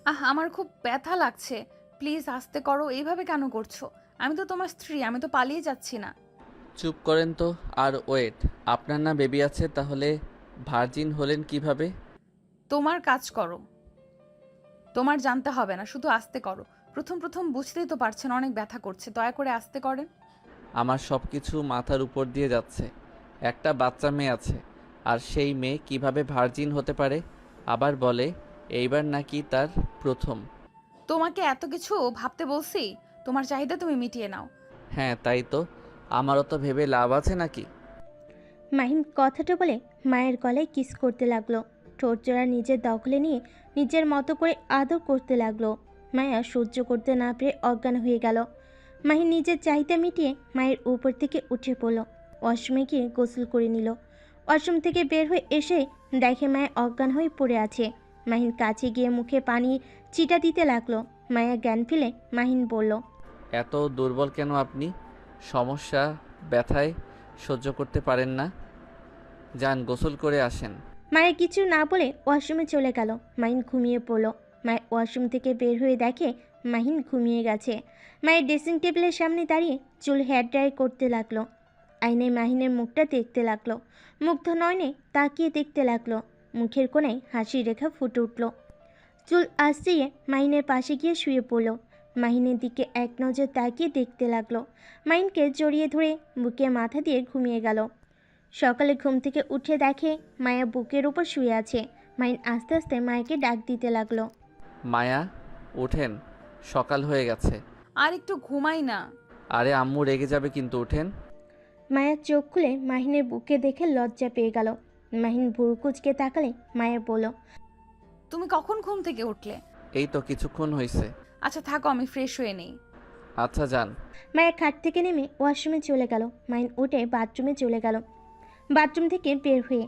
আমার খুব ব্যথা লাগছে। প্লিজ আস্তে করো, এইভাবে কেন করছো? আমি তো তোমার স্ত্রী, আমি তো পালিয়ে যাচ্ছি না। চুপ করেন তো। আর ওয়েট, আপনার না বেবি আছে, তাহলে ভার্জিন হলেন কিভাবে? তোমার কাজ করো, তোমার জানতে হবে না, শুধু আস্তে করো। প্রথম প্রথম বুঝতেই তো পারছেন অনেক ব্যথা করছে, দয়া করে আস্তে করেন। আমার সব কিছু মাথার উপর দিয়ে যাচ্ছে। একটা বাচ্চা মেয়ে আছে, আর সেই মেয়ে কিভাবে ভার্জিন হতে পারে? আবার বলে এইবার নাকি তার প্রথম। তোমাকে এত কিছু ভাবতে বলছি, তোমার চাহিদা তুমি মিটিয়ে নাও। হ্যাঁ তাই তো, আমারও তো ভেবে লাভ আছে নাকি? মাহিম কথাটা বলে মায়ের গলায় কিস করতে লাগলো। ঠোঁট জোড়া নিজের দখলে নিয়ে নিজের মতো করে আদর করতে লাগলো। মায়া সহ্য করতে না পেরে অজ্ঞান হয়ে গেল। মাহিন নিজের চাহিদা মিটিয়ে মায়ের উপর থেকে উঠে পড়ল। ওয়াশরুমে গিয়ে গোসল করে নিল। ওয়াশরুম থেকে বের হয়ে এসে দেখে মায়া অজ্ঞান হয়ে পড়ে আছে। মাহিন কাছে গিয়ে মুখে পানি চিটা দিতে লাগলো। মায়া জ্ঞান ফেলে মাহিন বলল, এত দুর্বল কেন আপনি? সমস্যা? ব্যথায় সহ্য করতে পারেন না? যান গোসল করে আসেন। মায়ের কিছু না বলে ওয়াশরুমে চলে গেল। মাহিন ঘুমিয়ে পড়ল। মায়ের ওয়াশরুম থেকে বের হয়ে দেখে মাহিন ঘুমিয়ে গেছে। মায়ের ড্রেসিং টেবিলের সামনে দাঁড়িয়ে চুল হেয়ার ড্রাই করতে লাগলো। আয়নায় মাহিনের মুখটা দেখতে লাগলো। মুগ্ধ নয়নে তাকিয়ে দেখতে লাগলো। মুখের কোণে হাসি রেখা ফুটে উঠল। চুল আশ্রিয়ে মাহিনের পাশে গিয়ে শুয়ে পড়ল। মাহিনের দিকে এক নজর তাকিয়ে দেখতে লাগলো। মাহিনকে জড়িয়ে ধরে বুকে মাথা দিয়ে ঘুমিয়ে গেল। সকালে ঘুম থেকে উঠে দেখে মায়া বুকের উপর শুয়ে আছে। মাইন আস্তে আস্তে মায়াকে ডাক দিতে লাগলো। মায়া, ওঠেন, সকাল হয়ে গেছে। আর একটু ঘুমাই না। আরে আম্মু রেগে যাবে কিন্তু, ওঠেন। মায়া চোখ খুলে মাহিনের বুকে দেখে লজ্জা পেয়ে গেল। মাহিন ভুরু কুচকে তাকালে মায়া বলল, তুমি কখন ঘুম থেকে উঠলে? এই তো কিছুক্ষণ হয়েছে। আচ্ছা থাকো, আমি ফ্রেশ হয়ে নেই। আচ্ছা যান। মায়া খাট থেকে নেমে ওয়াশরুমে চলে গেল। মাইন উঠে বাথরুমে চলে গেল। বাথরুম থেকে বের হয়ে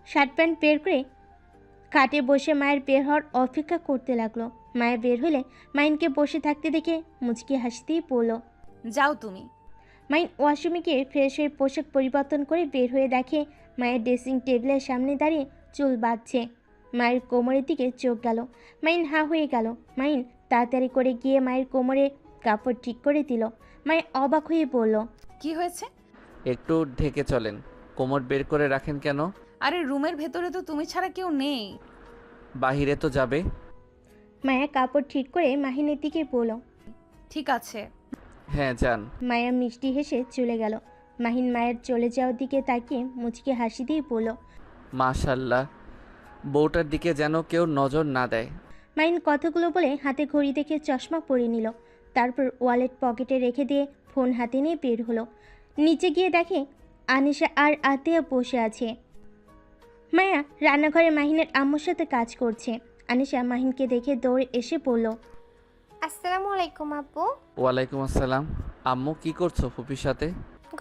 শার্ট প্যান্ট বের করে খাটে বসে মায়ের বের হওয়ার অপেক্ষা করতে লাগলো। মায়া বের হলে মাইনকে বসে থাকতে দেখে মুচকি হাসতেই পড়ল। যাও তুমি। মাইন ওয়াশরুমে গিয়ে ফ্রেশ হয়ে পোশাক পরিবর্তন করে বের হয়ে দেখে মায়ের ড্রেসিং টেবিলের সামনে দাঁড়িয়ে চুল বাঁধছে। মায়ের কোমরের দিকে চোখ গেল। মাইন হা হয়ে গেল। মাইন তাড়াতাড়ি করে গিয়ে মায়ের কোমরে কাপড় ঠিক করে দিল। মায়ের অবাক হয়ে বলল, কি হয়েছে? একটু ঢেকে চলেন। কোমর বের করে রাখেন কেন? আরে রুমের ভেতরে তো তুমি ছাড়া কেউ নেই। বাহিরে তো যাবে। মায়া কাপড় ঠিক করে মাহিনের দিকে বলল। ঠিক আছে। হ্যাঁ যান। মায়া মিষ্টি হেসে চলে গেল। মাহিন মায়ের চলে যাওয়ার দিকে তাকিয়ে মুচকি হাসি দিয়ে বলল। মাশাল্লাহ, বউটার দিকে যেন কেউ নজর না দেয়। মাহিন কথাগুলো বলে হাতে ঘড়ি দেখে চশমা পরে নিল। তারপর ওয়ালেট পকেটে রেখে দিয়ে ফোন হাতে নিয়ে বের হলো। নিচে গিয়ে দেখে আনিশা আর আতিয়া বসে আছে। মায়া রান্নাঘরে মাহিনের আম্মুর সাথে কাজ করছে। আনিশা মাহিনকে দেখে দৌড়ে এসে বলল, আসসালামু আলাইকুম আব্বু। ওয়ালাইকুম আসসালাম। আম্মু কি করছো ফুপির সাথে?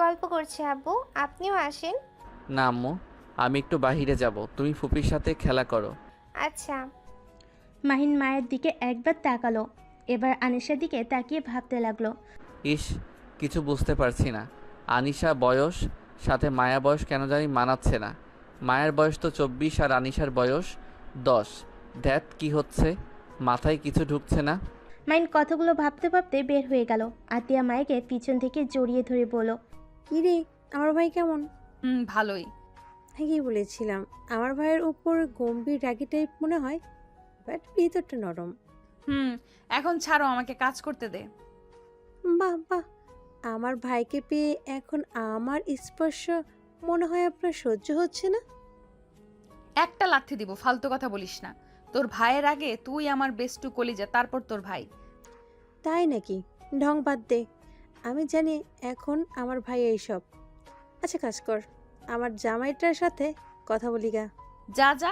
গল্প করছি আব্বু, আপনিও আসেন। না আম্মু, আমি একটু বাহিরে যাব, তুমি ফুপির সাথে খেলা করো। আচ্ছা। মাহিন মায়ের দিকে একবার তাকালো। এবার আনিশার দিকে তাকিয়ে ভাবতে লাগলো। ইস, কিছু বুঝতে পারছি না। আনিশা বয়স সাথে মায়া বয়স কেন জানি মানাচ্ছে না। মায়ের বয়স তো 24 আর আনিশার বয়স 10। ধ্যাত কি হচ্ছে, মাথায় কিছু ঢুকছে না। মাহিন কথাগুলো ভাবতে ভাবতে বের হয়ে গেল। আতিয়া মায়েকে পিছন থেকে জড়িয়ে ধরে বলল, কি রে, আমার ভাই কেমন? ভালোই। আগেই বলেছিলাম আমার ভাইয়ের উপর গম্ভীর রাগী টাইপ মনে হয়, বাট ভিতরটা নরম। হুম। এখন ছাড়ো, আমাকে কাজ করতে দে। বাহ বাহ, আমার ভাইকে পেয়ে এখন আমার স্পর্শ মনে হয় আপনার সহ্য হচ্ছে না। একটা লাথি দিব, ফালতু কথা বলিস না। তোর ভাইয়ের আগে তুই আমার বেস্টু কলিজা, তারপর তোর ভাই। তাই নাকি? ঢং বাদ দে, আমি জানি এখন আমার ভাই এইসব। আচ্ছা কাজ কর, আমার জামাইটার সাথে কথা বলি গা। যা যা।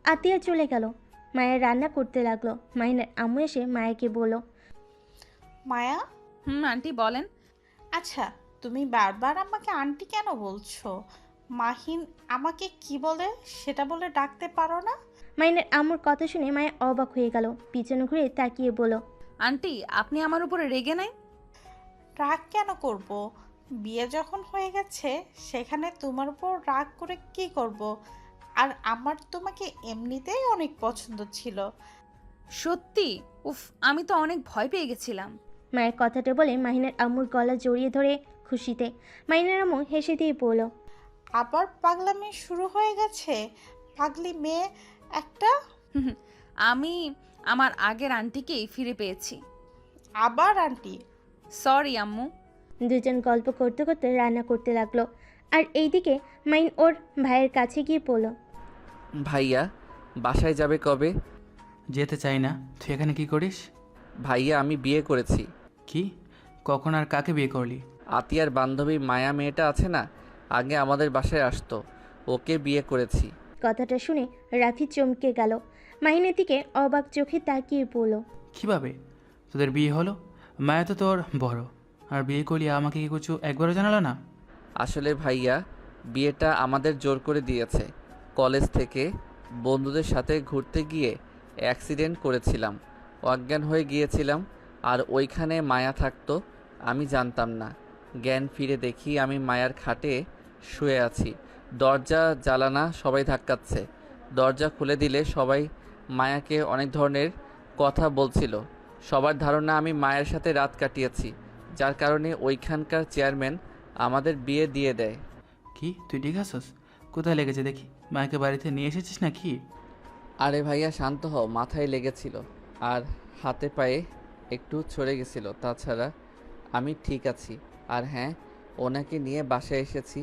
আতিয়া চলে গেল। মায়ের রান্না করতে লাগলো। মাহিনের আম্মু এসে মায়েকে বলল, মায়া, আন্টি বলেন। আচ্ছা তুমি বারবার আমাকে আন্টি কেন বলছো? মাহিন আমাকে কি বলে সেটা বলে ডাকতে পারো না? মাহিনের আম্মুর কথা শুনে মায়া অবাক হয়ে গেল। পিছনে ঘুরে তাকিয়ে বলল, আন্টি, আপনি আমার উপরে রেগে নাই? রাগ কেন করব? বিয়ে যখন হয়ে গেছে সেখানে তোমার উপর রাগ করে কি করব? আর আমার তোমাকে এমনিতেই অনেক পছন্দ ছিল। সত্যি? উফ, আমি তো অনেক ভয় পেয়ে গেছিলাম। মায়ের কথাটা বলে মাহিনের আম্মুর গলা জড়িয়ে ধরে খুশিতে মাহিনের আম্মু হেসে দিয়ে বলল, আবার পাগলামি শুরু হয়ে গেছে, পাগলি মেয়ে একটা। হুম, আমি আমার আগের আন্টিকেই ফিরে পেয়েছি। আবার আন্টি? সরি আম্মু। দুজন গল্প করতে করতে রান্না করতে লাগলো। আর এইদিকে মাইন ওর ভাইয়ের কাছে গিয়ে বলল, ভাইয়া বাসায় যাবে কবে? যেতে চাই না। তুই এখানে কি করিস? ভাইয়া আমি বিয়ে করেছি। কি? কখন আর কাকে বিয়ে করলি? আতিয়ার বান্ধবী মায়া মেয়েটা আছে না, আগে আমাদের বাসায় আসতো, ওকে বিয়ে করেছি। কথাটা শুনে রাফি চমকে গেল। মাহিনের দিকে অবাক চোখে তাকিয়ে বলল, কীভাবে তোদের বিয়ে হলো? মায়া তো তোর বড়, আর বিয়ে করলি আমাকে কি কিছু একবারও জানালো না? আসলে ভাইয়া বিয়েটা আমাদের জোর করে দিয়েছে। কলেজ থেকে বন্ধুদের সাথে ঘুরতে গিয়ে অ্যাক্সিডেন্ট করেছিলাম, অজ্ঞান হয়ে গিয়েছিলাম, আর ওইখানে মায়া থাকতো, আমি জানতাম না। জ্ঞান ফিরে দেখি আমি মায়ার খাটে শুয়ে আছি, দরজা জানালা সবাই ধাক্কাচ্ছে। দরজা খুলে দিলে সবাই মায়াকে অনেক ধরনের কথা বলছিল। সবার ধারণা আমি মায়ের সাথে রাত কাটিয়েছি, যার কারণে ওইখানকার চেয়ারম্যান আমাদের বিয়ে দিয়ে দেয়। কি তুই ঠিক আছিস? কোথায় লেগেছে দেখি? মায়াকে বাড়িতে নিয়ে এসেছিস না কি? আরে ভাইয়া শান্ত হও, মাথায় লেগেছিল আর হাতে পায়ে একটু ছড়ে গেছিল, তাছাড়া আমি ঠিক আছি। আর হ্যাঁ, ওনাকে নিয়ে বাসায় এসেছি।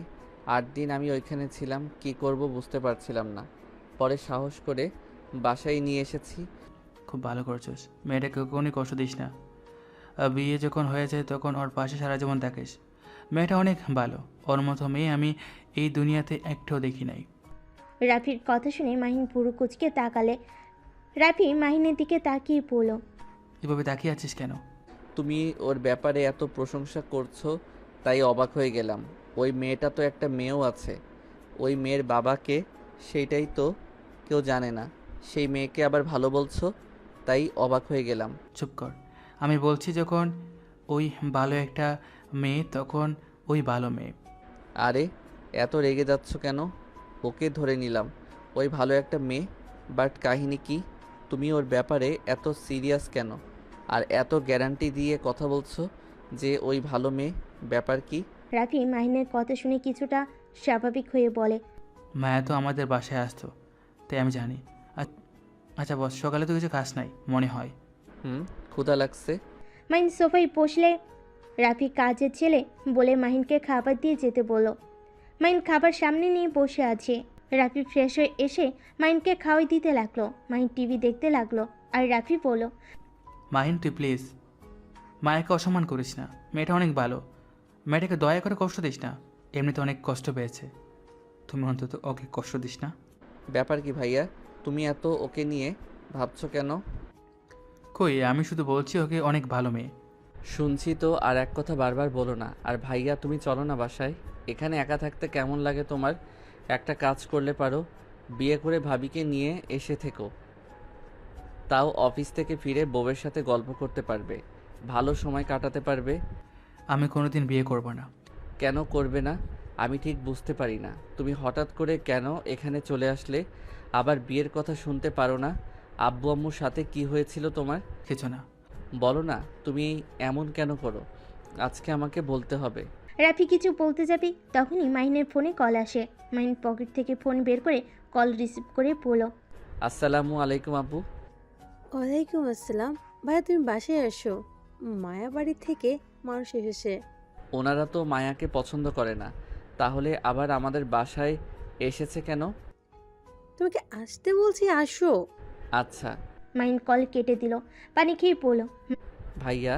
8 দিন আমি ওইখানে ছিলাম, কি করব বুঝতে পারছিলাম না, পরে সাহস করে বাসায় নিয়ে এসেছি। খুব ভালো করছিস। মেয়েটাকে কখনই কষ্ট দিস না। আর বিয়ে যখন হয়ে যায় তখন ওর পাশে সারা জীবন থাকিস। মেয়েটা অনেক ভালো, ওর মতো মেয়ে আমি এই দুনিয়াতে একটাও দেখি নাই। রাফির কথা শুনে মাহিন পুরো কুচকে তাকালে। রাফি মাহিনের দিকে তাকিয়ে বলল, এভাবে তাকিয়ে আছিস কেন? তুমি ওর ব্যাপারে এত প্রশংসা করছো তাই অবাক হয়ে গেলাম। ওই মেয়েটা তো একটা মেয়েও আছে, ওই মেয়ের বাবাকে, সেইটাই তো কেউ জানে না। সেই মেয়েকে আবার ভালো বলছো, তাই অবাক হয়ে গেলাম। চুপ কর। আমি বলছি যখন ওই ভালো একটা মেয়ে তখন ওই ভালো মেয়ে। আরে এত রেগে যাচ্ছ কেন? ওকে ধরে নিলাম, ওই ভালো একটা মেয়ে, বাট কাহিনী কি? তুমি ওর ব্যাপারে এত সিরিয়াস কেন, আর এত গ্যারান্টি দিয়ে কথা বলছো যে ওই ভালো মেয়ে? ব্যাপার কি? রাফি মাহিনের কথা শুনে কিছুটা স্বাভাবিক হয়ে বলে, মায়া তো আমাদের বাসায় আসতো, তাই আমি জানি। আচ্ছা বস, সকালে তো কিছু খাস নাই মনে হয়। ক্ষুধা লাগছে। মাহিন সোফায় বসলে রাফি কাজের ছেলে বলে মাহিনকে খাবার দিয়ে যেতে বলল। মাহিন খাবার সামনে নিয়ে বসে আছে। রাফি ফ্রেশ হয়ে এসে মাহিনকে খাওয়াই দিতে লাগলো। মাহিন টিভি দেখতে লাগলো। আর রাফি বলল, মাহিন তুই প্লিজ মায়াকে অসম্মান করিস না, মেয়েটা অনেক ভালো। মেয়েটাকে দয়া করে কষ্ট দিস না, এমনিতে অনেক কষ্ট পেয়েছে, তুমি অন্তত ওকে কষ্ট দিস না। ব্যাপার কি ভাইয়া, তুমি এত ওকে নিয়ে ভাবছো কেন? কই, আমি শুধু বলছি ওকে অনেক ভালো মেয়ে। শুনছি তো, আর এক কথা বারবার বলো না। আর ভাইয়া তুমি চলো না বাসায়, এখানে একা থাকতে কেমন লাগে তোমার? একটা কাজ করলে পারো, বিয়ে করে ভাবিকে নিয়ে এসে থেকো, তাও অফিস থেকে ফিরে বউয়ের সাথে গল্প করতে পারবে, ভালো সময় কাটাতে পারবে। আমি কোনোদিন বিয়ে করব না। কেন করবে না? আমি ঠিক বুঝতে পারি না, তুমি হঠাৎ করে কেন এখানে চলে আসলে? আবার বিয়ের কথা শুনতে পারো না? আব্বু আম্মুর সাথে কি হয়েছিল তোমার? কিছু না। বলো না, তুমি এমন কেন করো? আজকে আমাকে বলতে হবে। রাফি কিছু বলতে যাবি তখনই মাহিনের ফোনে কল আসে। মাহিন পকেট থেকে ফোন বের করে কল রিসিভ করে বলল, আসসালামু আলাইকুম আব্বু। ওয়ালাইকুম আসসালাম। ভাইয়া তুমি বাসায় আসো, মায়া বাড়ি থেকে মানুষ এসেছে। ওনারা তো মায়াকে পছন্দ করে না, তাহলে আবার আমাদের বাসায় এসেছে কেন? তোমাকে আসতে বলছি, আসো। আচ্ছা মাহিন কল কেটে দিল। পানি খেয়ে বলল, ভাইয়া,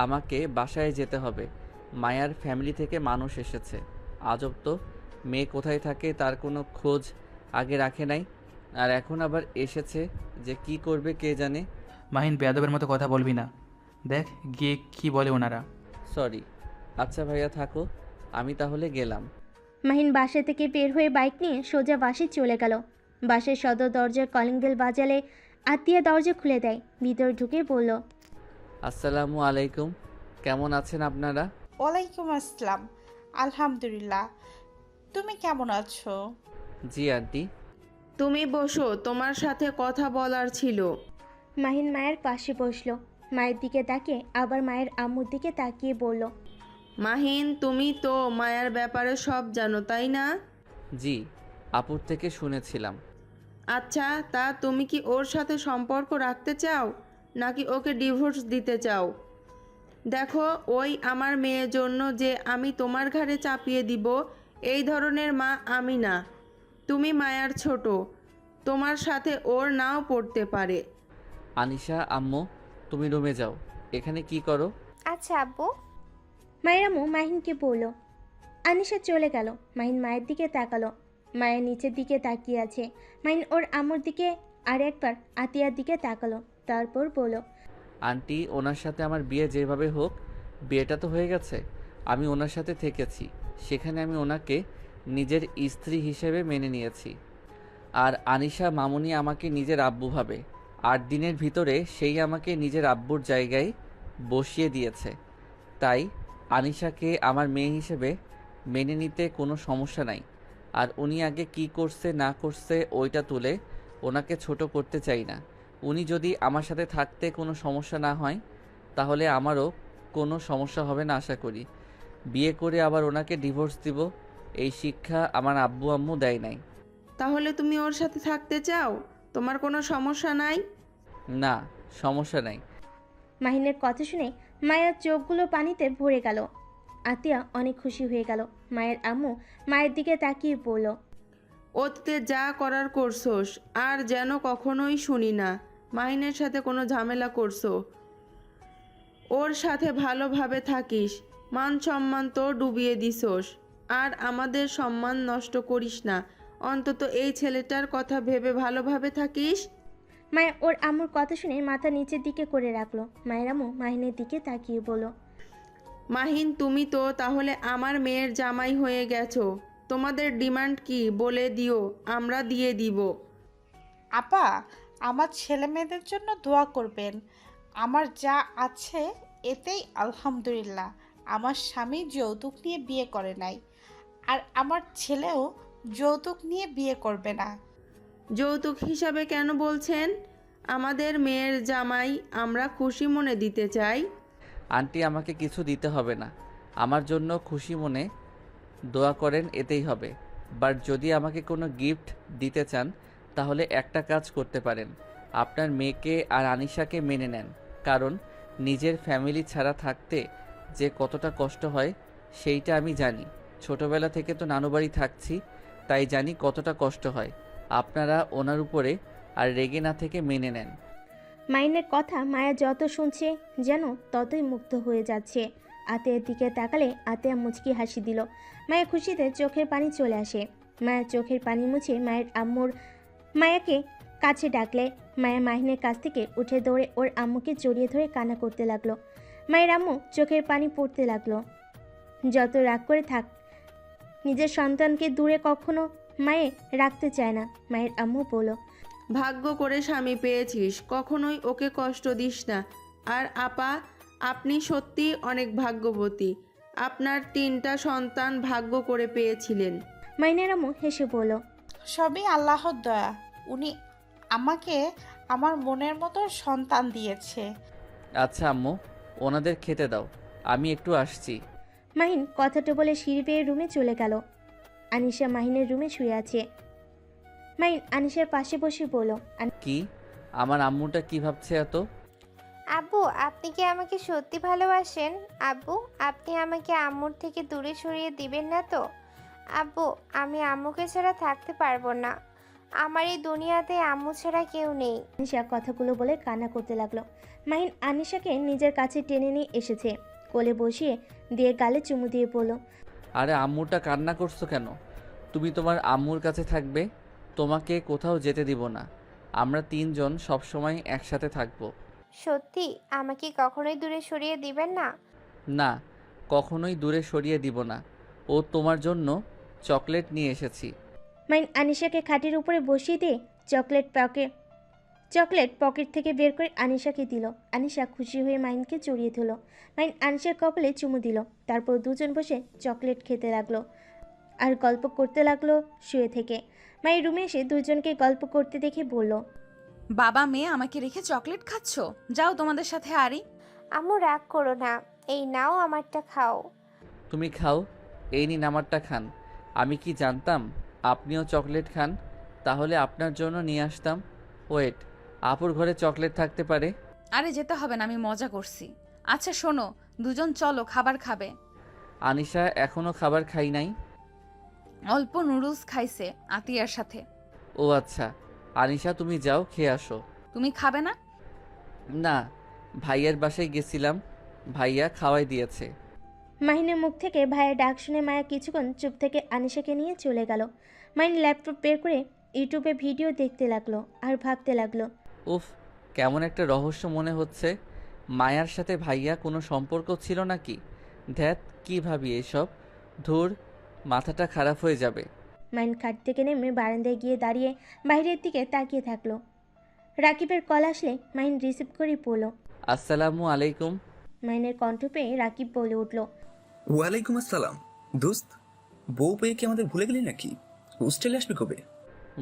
আমাকে বাসায় যেতে হবে, মায়ার ফ্যামিলি থেকে মানুষ এসেছে। আজব তো, মেয়ে কোথায় থাকে তার কোনো খোঁজ আগে রাখে নাই, আর এখন আবার এসেছে, যে কি করবে কে জানে। মাহিন বেয়াদবের মতো কথা বলবি না, দেখ গিয়ে কি বলে ওনারা। সরি। আচ্ছা ভাইয়া থাকো, আমি তাহলে গেলাম। মাহিন বাসা থেকে বের হয়ে বাইক নিয়ে সোজা বাসে চলে গেল। বাসের সদর দরজার কলিং বেল বাজালে আত্মীয়া দরজা খুলে দেয়। ভিতরে ঢুকে বলল, আসসালামু আলাইকুম, কেমন আছেন আপনারা? ওয়ালাইকুম আসসালাম, আলহামদুলিল্লাহ। তুমি কেমন আছো? জি আন্টি। তুমি বসো, তোমার সাথে কথা বলার ছিল। মাহিন মায়ের পাশে বসলো। মায়ের দিকে তাকিয়ে আবার মায়ের আম্মুর দিকে তাকিয়ে বলল, মাহিন, তুমি তো মায়ার ব্যাপারে সব জানো, তাই না? জি, আপুর থেকে শুনেছিলাম। আচ্ছা, তা তুমি কি ওর সাথে সম্পর্ক রাখতে চাও নাকি ওকে ডিভোর্স দিতে চাও? দেখো, ওই আমার মেয়ের জন্য যে আমি তোমার ঘাড়ে চাপিয়ে দিব, এই ধরনের মা আমি না। তুমি মায়ার ছোট, তোমার সাথে ওর নাও পড়তে পারে। আনিশা, আম্মু, তুমি রুমে যাও। এখানে কি করো? আচ্ছা আব্বু। মায়ের আম্মু মাহিনকে বলল। আনিশা চলে গেল। মাহিন মায়ের দিকে তাকালো। মায়ের নিচের দিকে তাকিয়ে আছে। মাহিন ওর আম্মুর দিকে আর একবার আতিয়ার দিকে তাকালো, তারপর বলল, আন্টি, ওনার সাথে আমার বিয়ে যেভাবে হোক, বিয়েটা তো হয়ে গেছে। আমি ওনার সাথে থেকেছি, সেখানে আমি ওনাকে নিজের স্ত্রী হিসেবে মেনে নিয়েছি। আর আনিশা মামুনি আমাকে নিজের আব্বু ভাবে। 8 দিনের ভিতরে সেই আমাকে নিজের আব্বুর জায়গায় বসিয়ে দিয়েছে। তাই আনিশাকে আমার মেয়ে হিসেবে মেনে নিতে কোনো সমস্যা নাই। আর উনি আগে কি করছে না করছে ওইটা তুলে ওনাকে ছোট করতে চাই না। উনি যদি আমার সাথে থাকতে কোনো সমস্যা না হয়, তাহলে আমারও কোনো সমস্যা হবে না আশা করি। বিয়ে করে আবার ওনাকে ডিভোর্স দিব, এই শিক্ষা আমার আব্বু আম্মু দেয় নাই। তাহলে তুমি ওর সাথে থাকতে চাও? তোমার কোনো সমস্যা নাই? না, সমস্যা নাই। মাহিনের কথা শুনে মায়ের চোখগুলো পানিতে ভরে গেল। আতিয়া অনেক খুশি হয়ে গেল। মায়ের আম্মু মায়ের দিকে তাকিয়ে বলল, অতীতে যা করার করছোস, আর যেন কখনোই শুনি না মাহিনের সাথে কোনো ঝামেলা করছো। ওর সাথে ভালোভাবে থাকিস, মান সম্মান তো ডুবিয়ে দিছোস। আর আমাদের সম্মান নষ্ট করিস না, অন্তত এই ছেলেটার কথা ভেবে ভালোভাবে থাকিস। মায়া ওর আম্মুর কথা শুনে মাথা নিচের দিকে করে রাখলো। মায়ের আম্মু মাহিনের দিকে তাকিয়ে বলল, মাহিন, তুমি তো তাহলে আমার মেয়ের জামাই হয়ে গেছো। তোমাদের ডিমান্ড কি বলে দিও, আমরা দিয়ে দিব। আপা, আমার ছেলে মেয়েদের জন্য দোয়া করবেন। আমার যা আছে এতেই আলহামদুলিল্লাহ। আমার স্বামী যৌতুক নিয়ে বিয়ে করে নাই, আর আমার ছেলেও যৌতুক নিয়ে বিয়ে করবে না। যৌতুক হিসাবে কেন বলছেন? আমাদের মেয়ের জামাই আমরা খুশি মনে দিতে চাই। আন্টি, আমাকে কিছু দিতে হবে না। আমার জন্য খুশি মনে দোয়া করেন, এতেই হবে। বাট যদি আমাকে কোনো গিফট দিতে চান, তাহলে একটা কাজ করতে পারেন। আপনার মেয়েকে আর আনিশাকে মেনে নেন। কারণ নিজের ফ্যামিলি ছাড়া থাকতে যে কতটা কষ্ট হয় সেইটা আমি জানি। ছোটবেলা থেকে তো নানু বাড়ি থাকছি, তাই জানি কতটা কষ্ট হয়। আপনারা ওনার উপরে আর রেগে না থেকে মেনে নেন। মাইনের কথা মায়া যত শুনছে যেন ততই মুগ্ধ হয়ে যাচ্ছে। আতের দিকে তাকালে আতেয়া মুচকি হাসি দিল। মায়ের খুশিতে চোখের পানি চলে আসে। মায়ের চোখের পানি মুছে মায়ের আম্মুর মায়াকে কাছে ডাকলে মায়া মাহিনের কাছ থেকে উঠে দৌড়ে ওর আম্মুকে জড়িয়ে ধরে কান্না করতে লাগলো। মায়ের আম্মু চোখের পানি পড়তে লাগলো। যত রাগ করে থাক, নিজের সন্তানকে দূরে কখনো মায়ে রাখতে চায় না। মায়ের আম্মু বলল, ভাগ্য করে স্বামী পেয়েছিস, কখনোই ওকে কষ্ট দিস না। আর আপা, আপনি সত্যি অনেক ভাগ্যবতী। আপনার 3টা সন্তান ভাগ্য করে পেয়েছিলেন। মাইনের আম্মু হেসে বলল, সবই আল্লাহর দয়া। উনি আমাকে আমার মনের মতো সন্তান দিয়েছে। আচ্ছা আম্মু, ওনাদের খেতে দাও, আমি একটু আসছি। মাহিন কথাটা বলে সিঁড়ি বেয়ে রুমে চলে গেল। আনিশা মাহিনের রুমে শুয়ে আছে। মাহিন আনিশার পাশে বসে বলল, কি? আমার আম্মুটা কি ভাবছে এত? আব্বু, আপনি কি আমাকে সত্যি ভালোবাসেন? আব্বু, আপনি আমাকে আম্মুর থেকে দূরে সরিয়ে দিবেন না তো? আব্বু, আমি আম্মুকে ছাড়া থাকতে পারবো না। আমার এই দুনিয়াতে আম্মু ছাড়া কেউ নেই। আনিশা কথাগুলো বলে কান্না করতে লাগলো। মাহিন আনিশাকে নিজের কাছে টেনে নিয়ে এসেছে, কোলে বসিয়ে দিয়ে গালে চুমু দিয়ে বলল, আরে আম্মুটা কান্না করছো কেন? তুমি তোমার আম্মুর কাছে থাকবে, তোমাকে কোথাও যেতে দিব না। আমরা 3 জন সবসময় একসাথে থাকবো। সত্যি আমাকে কখনোই দূরে সরিয়ে দিবেন না? না, কখনোই দূরে সরিয়ে দিব না। ও তোমার জন্য চকলেট নিয়ে এসেছি। মাহিন আনিশাকে খাটের উপরে বসিয়ে দিয়ে চকলেট পকেট থেকে বের করে আনিশাকে দিল। আনিশা খুশি হয়ে মাহিনকে জড়িয়ে ধরল। মাহিন আনিশার কপালে চুমু দিল। তারপর দুজন বসে চকলেট খেতে লাগলো আর গল্প করতে লাগলো শুয়ে থেকে। মায়ের রুমে এসে দুজনকে গল্প করতে দেখে বলল, বাবা মেয়ে আমাকে রেখে চকলেট খাচ্ছ? যাও তোমাদের সাথে আরি। আম্মু রাগ করো না, এই নাও আমারটা খাও। তুমি খাও, এই নিন আমারটা খান। আমি কি জানতাম আপনিও চকলেট খান? তাহলে আপনার জন্য নিয়ে আসতাম। ওয়েট, আপুর ঘরে চকলেট থাকতে পারে। আরে যেতে হবে না, আমি মজা করছি। আচ্ছা শোনো, দুজন চলো, খাবার খাবে। আনিশা এখনো খাবার খাই নাই। অল্প নুডলস খাইছে আতিয়ার সাথে। ও আচ্ছা, আনিশা তুমি যাও, খেয়ে আসো। তুমি খাবে না? না, ভাইয়ার বাসায় গেছিলাম, ভাইয়া খাওয়াই দিয়েছে। মাহিনের মুখ থেকে ভাইয়ের ডাক শুনে মায়া কিছুক্ষণ চুপ থেকে আনিশাকে নিয়ে চলে গেল। মাহিন ল্যাপটপ বের করে ইউটিউবে ভিডিও দেখতে লাগলো আর ভাবতে লাগলো। উফ, কেমন একটা রহস্য মনে হচ্ছে। মায়ার সাথে ভাইয়া কোনো সম্পর্ক ছিল নাকি? ধ্যাত, কি ভাবি এসব? ধুর, মাথাটা খারাপ হয়ে যাবে। মাহিন খাট থেকে নেমে বারান্দায় গিয়ে দাঁড়িয়ে বাইরের দিকে তাকিয়ে থাকলো। রাকিবের কল আসলে মাহিন রিসিভ করে পড়ল। আসসালামু আলাইকুম। মাহিনের কণ্ঠ পেয়ে রাকিব বলে উঠল। ওয়ালাইকুম আসসালাম। দোস্ত, বউ পেয়ে কি আমাদের ভুলে গেলি নাকি? হোস্টেলে আসবি কবে?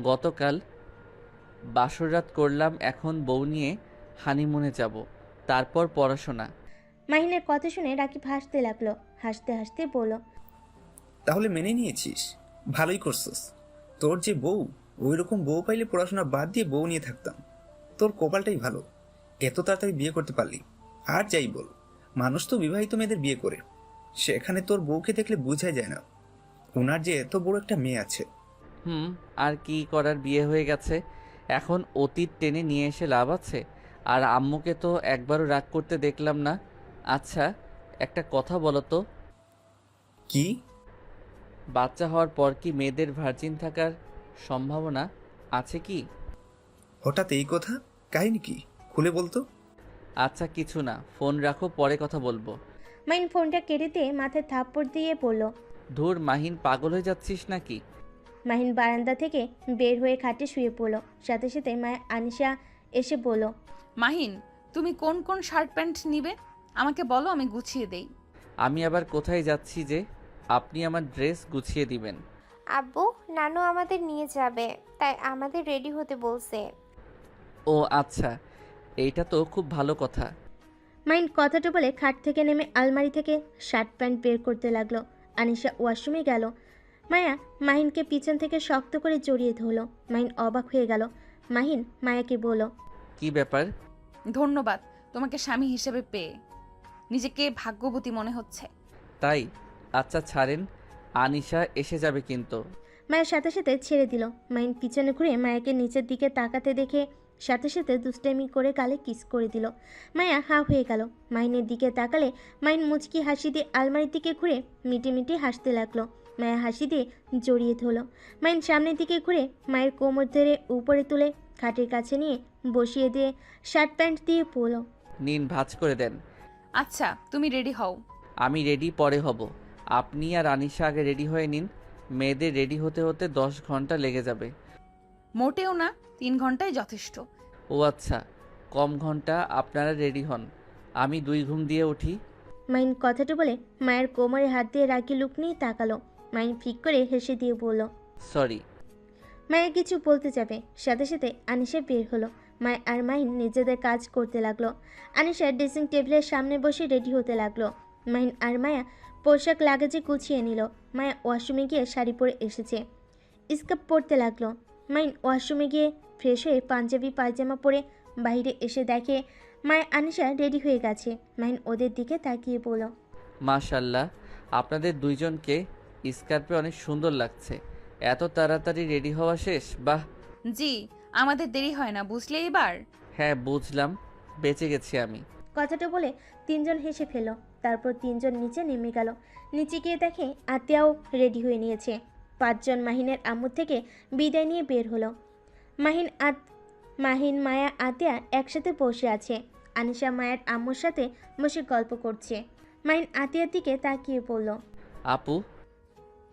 গতকাল বাসর করলাম, এখন বউ নিয়ে হানিমুনে যাব, তারপর পড়াশোনা। মাহিনের কথা শুনে রাকিব হাসতে লাগলো। হাসতে হাসতে বলল। তাহলে মেনে নিয়েছিস, ভালোই করছিস। তোর যে বউ, ওই রকম বউ পাইলে পড়াশোনা বাদ দিয়ে বউ নিয়ে থাকতাম। তোর কপালটাই ভালো, এত তাড়াতাড়ি বিয়ে করতে পারলি। আর যাই বল, মানুষ তো বিবাহিত মেয়েদের বিয়ে করে, সেখানে তোর বউকে দেখলে বোঝাই যায় না ওনার যে এত বড় একটা মেয়ে আছে। আর কি করার, বিয়ে হয়ে গেছে, এখন অতীত টেনে নিয়ে এসে লাভ আছে? আর আম্মুকে তো একবারও রাগ করতে দেখলাম না। আচ্ছা, একটা কথা বলো তো, কি? বাচ্চা হওয়ার পর কি মেয়েদের ভার্জিন থাকার সম্ভাবনা আছে কি? হঠাৎ এই কথা, কাহিনী কি? খুলে বলতো। আচ্ছা কিছু না, ফোন রাখো, পরে কথা বলবো। মাহিন ফোনটা কেটে দিয়ে মাথায় থাপ্পড় দিয়ে পড়ল। ধুর মাহিন, পাগল হয়ে যাচ্ছিস নাকি? মাহিন বারান্দা থেকে বের হয়ে খাটে শুয়ে পড়ল। সাথে সাথে মায়া আনিশা এসে বলল। মাহিন, তুমি কোন কোন শার্ট প্যান্ট নিবে আমাকে বলো, আমি গুছিয়ে দেই। আমি আবার কোথায় যাচ্ছি যে আপনি আমার ড্রেস গুছিয়ে দিবেন? আব্বু, নানু আমাদের নিয়ে যাবে, তাই আমাদের রেডি হতে বলছে। ও আচ্ছা, এইটা তো খুব ভালো কথা। মাহিন কথাটা বলে খাট থেকে নেমে আলমারি থেকে শার্ট প্যান্ট বের করতে লাগলো। আনিশা ওয়াশরুমে গেল। মায়া মাহিনকে পিছন থেকে শক্ত করে জড়িয়ে ধরল। মাহিন অবাক হয়ে গেল। মাহিন মায়াকে বলল। কি ব্যাপার? ধন্যবাদ তোমাকে স্বামী হিসেবে পেয়ে, নিজেকে ভাগ্যবতী মনে হচ্ছে। তাই? আচ্ছা ছাড়েন, আনিশা এসে যাবে কিন্তু। মায়ের সাথে সাথে ছেড়ে দিল। মাহিন পিছনে ঘুরে মায়াকে নিচের দিকে তাকাতে দেখে সাথে সাথে দুষ্টামি করে গালে কিস করে দিল। মায়া হা হয়ে গেল। মাহিনের দিকে তাকালে মাহিন মুচকি হাসি দিয়ে আলমারির দিকে ঘুরে মিটি মিটি হাসতে লাগলো। মায়া হাসি দিয়ে জড়িয়ে ধরল। মাহিন সামনের দিকে ঘুরে মায়ের কোমর ধরে উপরে তুলে খাটের কাছে নিয়ে বসিয়ে দিয়ে শার্ট প্যান্ট দিয়ে পরল। নিন, ভাঁজ করে দেন। আচ্ছা তুমি রেডি হও। আমি রেডি পরে হব, আপনি আর আনিশা আগে রেডি হয়ে নিন। মেয়েদের রেডি হতে হতে 10 ঘন্টা লেগে যাবে। মোটেও না, 3 ঘন্টাই যথেষ্ট। ও আচ্ছা, কম ঘন্টা, আপনারা রেডি হন, আমি 2 ঘুম দিয়ে উঠি। মাহিন কথাটা বলে মায়ের কোমরে হাত দিয়ে রাগি লুক নিয়ে তাকালো। মাহিন ফিক করে হেসে দিয়ে বলল। সরি। মায়া কিছু বলতে যাবে, সাথে সাথে আনিশা বের হলো। মায়া আর মাহিন নিজেদের কাজ করতে লাগলো। আনিশা ড্রেসিং টেবিলের সামনে বসে রেডি হতে লাগলো। মাহিন আর মায়া পোশাক লাগেজে গুছিয়ে নিল। মায়া ওয়াশরুমে গিয়ে শাড়ি পরে এসেছে, স্কার্ট পরতে লাগলো। মাহিন ওয়াশরুমে গিয়ে ফ্রেশ হয়ে পাঞ্জাবি পায়জামা পরে বাইরে এসে দেখে মায়া আনিশা রেডি হয়ে গেছে। মাহিন ওদের দিকে তাকিয়ে বলল। মাশাল্লাহ, আপনাদের দুইজনকে স্কার্পে অনেক সুন্দর লাগছে। এত তাড়াতাড়ি রেডি হওয়া শেষ? বাহ। জি, আমাদের দেরি হয় না, বুঝলে এবার? হ্যাঁ বুঝলাম, বেঁচে গেছি আমি। কথাটা বলে তিনজন হেসে ফেল। তারপর তিনজন নিচে নেমে গেল। নিচে গিয়ে দেখে আতিয়াও রেডি হয়ে নিয়েছে। 5 জন মাহিনের আম্মু থেকে বিদায় নিয়ে বের হলো। মাহিন মায়া আতিয়া একসাথে বসে আছে। আনিশা মায়ের আম্মুর সাথে বসে গল্প করছে। মাহিন আতিয়ার দিকে তাকিয়ে বলল। আপু।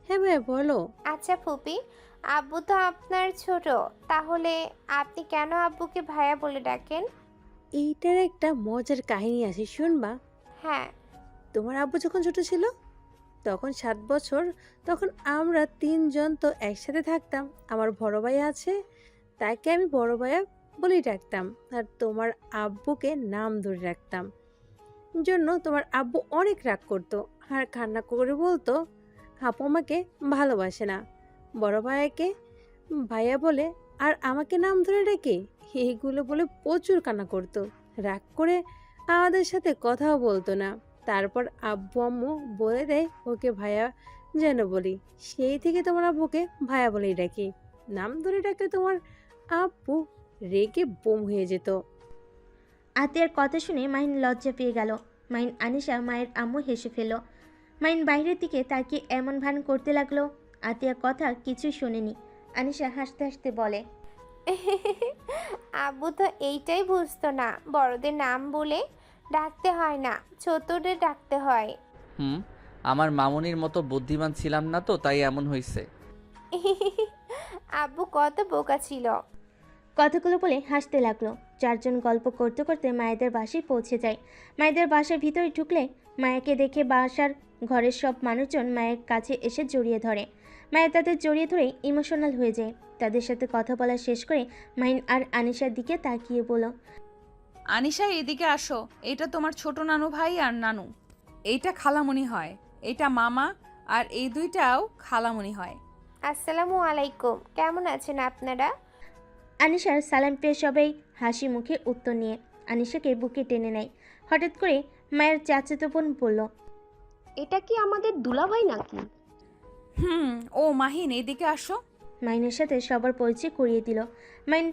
হ্যাঁ ভাইয়া বলো। আচ্ছা ফুপি, আব্বু তো আপনার ছোট, তাহলে আপনি কেন আব্বুকে ভাইয়া বলে ডাকেন? এইটার একটা মজার কাহিনী আছে, শুনবা? হ্যাঁ। তোমার আব্বু যখন ছোট ছিল, তখন 7 বছর, তখন আমরা 3 জন তো একসাথে থাকতাম। আমার বড় ভাই আছে, তাকে আমি বড় ভাইয়া বলেই ডাকতাম, আর তোমার আব্বুকে নাম ধরে রাখতাম। জন্য তোমার আব্বু অনেক রাগ করতো আর কান্না করে বলতো আপু আমাকে ভালোবাসে না, বড় ভাইয়াকে ভাইয়া বলে আর আমাকে নাম ধরে ডাকে, এইগুলো বলে প্রচুর কান্না করতো। রাগ করে আমাদের সাথে কথাও বলতো না। তারপর আব্বু আম্মু বলে দেয় ওকে ভাইয়া যেন বলি, সেই থেকে তোমার আব্বুকে ভাইয়া বলেই ডাকি। নাম ধরে ডাকলে তোমার আব্বু রেগে বোম হয়ে যেত। আতিয়ার কথা শুনে মাহিন লজ্জা পেয়ে গেল। মাহিন আনিশা মায়ের আম্মু হেসে ফেলল। মাহিন বাইরের দিকে তাকিয়ে এমন ভান করতে লাগলো আতিয়ার কথা কিছুই শোনেনি। আনিশা হাসতে হাসতে বলে, আব্বু তো এইটাই বুঝতো না, বড়দের নাম বলে ডাকতে হয় না, ছোটদের ডাকতে হয়। আমার মামুনির মতো বুদ্ধিমান ছিলাম না তো, তাই এমন হয়েছে। আব্বু কত বোকা ছিল। কথাগুলো বলে হাসতে লাগলো। চারজন গল্প করতে করতে মায়েদের বাসায় পৌঁছে যায়। মায়েদের বাসার ভিতরে ঢুকলে মায়াকে দেখে বাসার ঘরের সব মানুষজন মায়ের কাছে এসে জড়িয়ে ধরে। মায়া তাদের জড়িয়ে ধরে ইমোশনাল হয়ে যায়। তাদের সাথে কথা বলা শেষ করে মাহিন আর আনিশার দিকে তাকিয়ে বলল, আনিশা এদিকে আসো, এটা তোমার ছোট নানু ভাই আর নানু, এইটা খালামণি হয়, এটা মামা, আর এই দুইটাও খালামণি হয়। আসসালামু আলাইকুম, কেমন আছেন আপনারা? আনিশার সালাম পেয়ে সবাই হাসি মুখে উত্তর নিয়ে আনিশাকে বুকে টেনে নেয়। হঠাৎ করে মায়ের চাচাতো বোন বলল, এটা কি আমাদের দুলাভাই নাকি? ও মাহিন এদিকে আসো। মাইনের সাথে সবার পরিচয় করিয়ে দিল। মাইন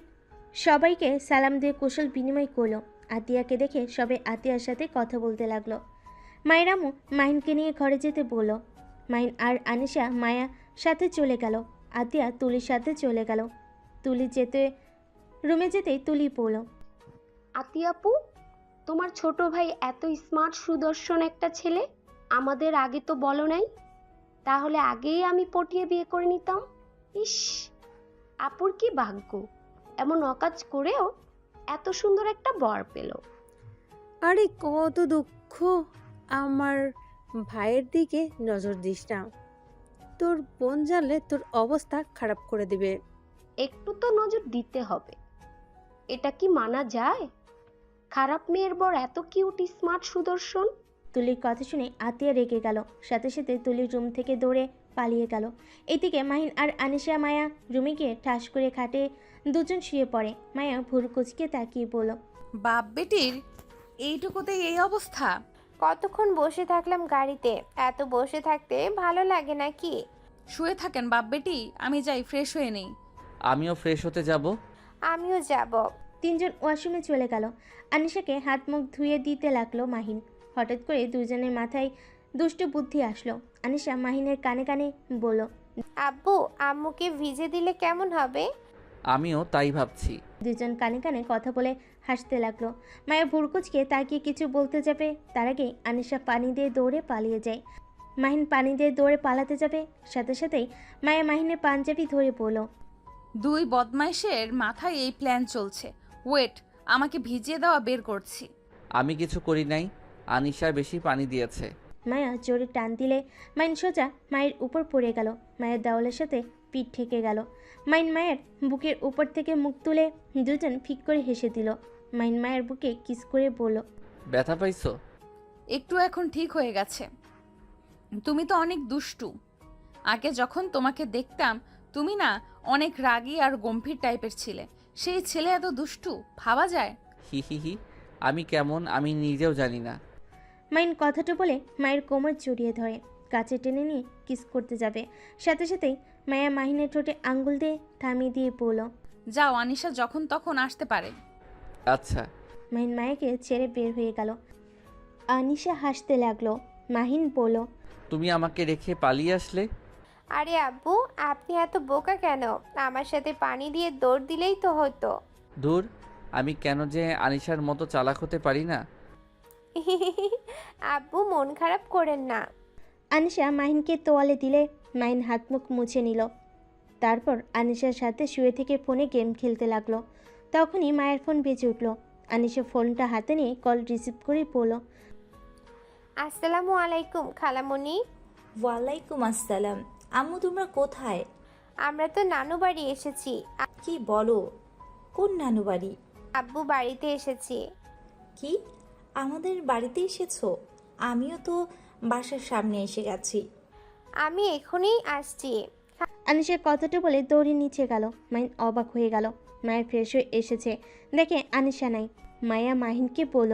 সবাইকে সালাম দিয়ে কুশল বিনিময় করলো। আতিয়াকে দেখে সবাই আতিয়ার সাথে কথা বলতে লাগলো। মায়ের আম্মু মাহিনকে নিয়ে ঘরে যেতে বলল। মাহিন আর আনিশা মায়া সাথে চলে গেল। আতিয়া তুলির সাথে চলে গেল। তুলি রুমে যেতেই তুলি পড়ল, আতিয়াপু, তোমার ছোট ভাই এত স্মার্ট সুদর্শন একটা ছেলে, আমাদের আগে তো বলো নাই, তাহলে আগেই আমি পটিয়ে বিয়ে করে নিতাম। ইস, আপুর কি ভাগ্য, এমন অকাজ করেও এত সুন্দর একটা বর পেল। আরে কত দুঃখ, আমার ভাইয়ের দিকে নজর দিস না, তোর বোন জানলে তোর অবস্থা খারাপ করে দিবে। একটু তো নজর দিতে হবে, এটা কি মানা যায়? খারাপ মেয়ের বর এত কিউট স্মার্ট সুদর্শন। তুলির কথা শুনে আতিয়া রেগে গেল। সাথে সাথে তুলির রুম থেকে দৌড়ে পালিয়ে গেল। এদিকে মাহিন আর আনিশা মায়া রুমে গিয়ে ঠাস করে খাটে দুজন শুয়ে পড়ে। মায়া ভুরু কুচকে তাকিয়ে বলল, বাপ বেটির এইটুকুতে এই অবস্থা? কতক্ষণ বসে থাকলাম গাড়িতে, এত বসে থাকতে ভালো লাগে নাকি? শুয়ে থাকেন বাপ বেটি, আমি যাই ফ্রেশ হয়ে নেই। আমিও ফ্রেশ হতে যাব। আমিও যাব। তিনজন ওয়াশরুমে চলে গেল। আনিশাকে হাত মুখ ধুয়ে দিতে লাগলো মাহিন। হঠাৎ করে দুজনের মাথায় দুষ্টু বুদ্ধি আসলো। আনিশা মাহিনের কানে কানে বলল, আব্বু, আম্মুকে ভিজে দিলে কেমন হবে? আমিও তাই ভাবছি। দুজন কানে কানে কথা বলে হাসতে লাগলো। মায়া ভুরকুচকে তাকিয়ে কিছু বলতে যাবে, তার আগে আনিশা পানি দিয়ে দৌড়ে পালিয়ে যায়। মাহিন পানি দিয়ে দৌড়ে পালাতে যাবে, সাথে সাথেই মায়া মাহিনের পাঞ্জাবি ধরে বলল, দুই বদমাইশের মাথায় এই প্ল্যান চলছে, ওয়েট, আমাকে ভিজিয়ে দেওয়া বের করছি। আমি কিছু করি নাই, আনিশা বেশি পানি দিয়েছে। মায়া জোরে টান দিলে মাইন সোজা মায়ের উপর পড়ে গেল। মায়ের দেওয়ালের সাথে পিঠ ঠেকে গেল। মাইন মায়ের বুকের উপর থেকে মুখ তুলে দুজন ফিক করে হেসে দিল। মাইন মায়ের বুকে কিস করে বলল, ব্যথা পাইছো? একটু এখন ঠিক হয়ে গেছে। তুমি তো অনেক দুষ্টু। আগে যখন তোমাকে দেখতাম তুমি না অনেক রাগী আর গম্ভীর টাইপের ছিলে, সেই ছেলে এত দুষ্টু ভাবা যায়? হি হি হি, আমি কেমন আমি নিজেও জানি না। মাইন কথাটা বলে মায়ের কোমর জড়িয়ে ধরে কাছে টেনে নিয়ে কিস করতে যাবে। সাথে সাথেই মায়া মাহিনের ঠোঁটে আঙ্গুল দিয়ে থামিয়ে দিয়ে বলল, যাও, আনিশা যখন তখন আসতে পারে। আচ্ছা। মাহিন মায়াকে ছেড়ে বের হয়ে গেল। আনিশা হাসতে লাগলো। মাহিন বলল, তুমি আমাকে রেখে পালিয়ে আসলে? আরে আব্বু, আপনি এত বোকা কেন? আমার সাথে পানি দিয়ে দৌড় দিলেই তো হতো। দূর, আমি কেন যে আনিশার মতো চালাক হতে পারি না। আব্বু, মন খারাপ করেন না। আনিশা মাহিনকে তোয়ালে দিলে মাহিন হাত মুখ মুছে নিল। তারপর আনিশার সাথে শুয়ে থেকে ফোনে গেম খেলতে লাগলো। তখনই মায়ের ফোন বেজে উঠল। আনিশা ফোনটা হাতে নিয়ে কল রিসিভ করে বলল, আসসালামু আলাইকুম খালামণি। ওয়ালাইকুম আসসালাম। আম্মু তোমরা কোথায়? আমরা তো নানু বাড়ি এসেছি। কি বলো? কোন নানু বাড়ি? আব্বু বাড়িতে এসেছি। কি, আমাদের বাড়িতে এসেছো? আমিও তো বাসার সামনে এসে গেছি। আমি এখনই আসছি। আনিশা কথাটা বলে দৌড়ে নিচে গেল। মাহিন অবাক হয়ে গেল। মায়া ফ্রেশ হয়ে এসেছে, দেখে আনিশা নাই। মায়া মাহিনকে বলল,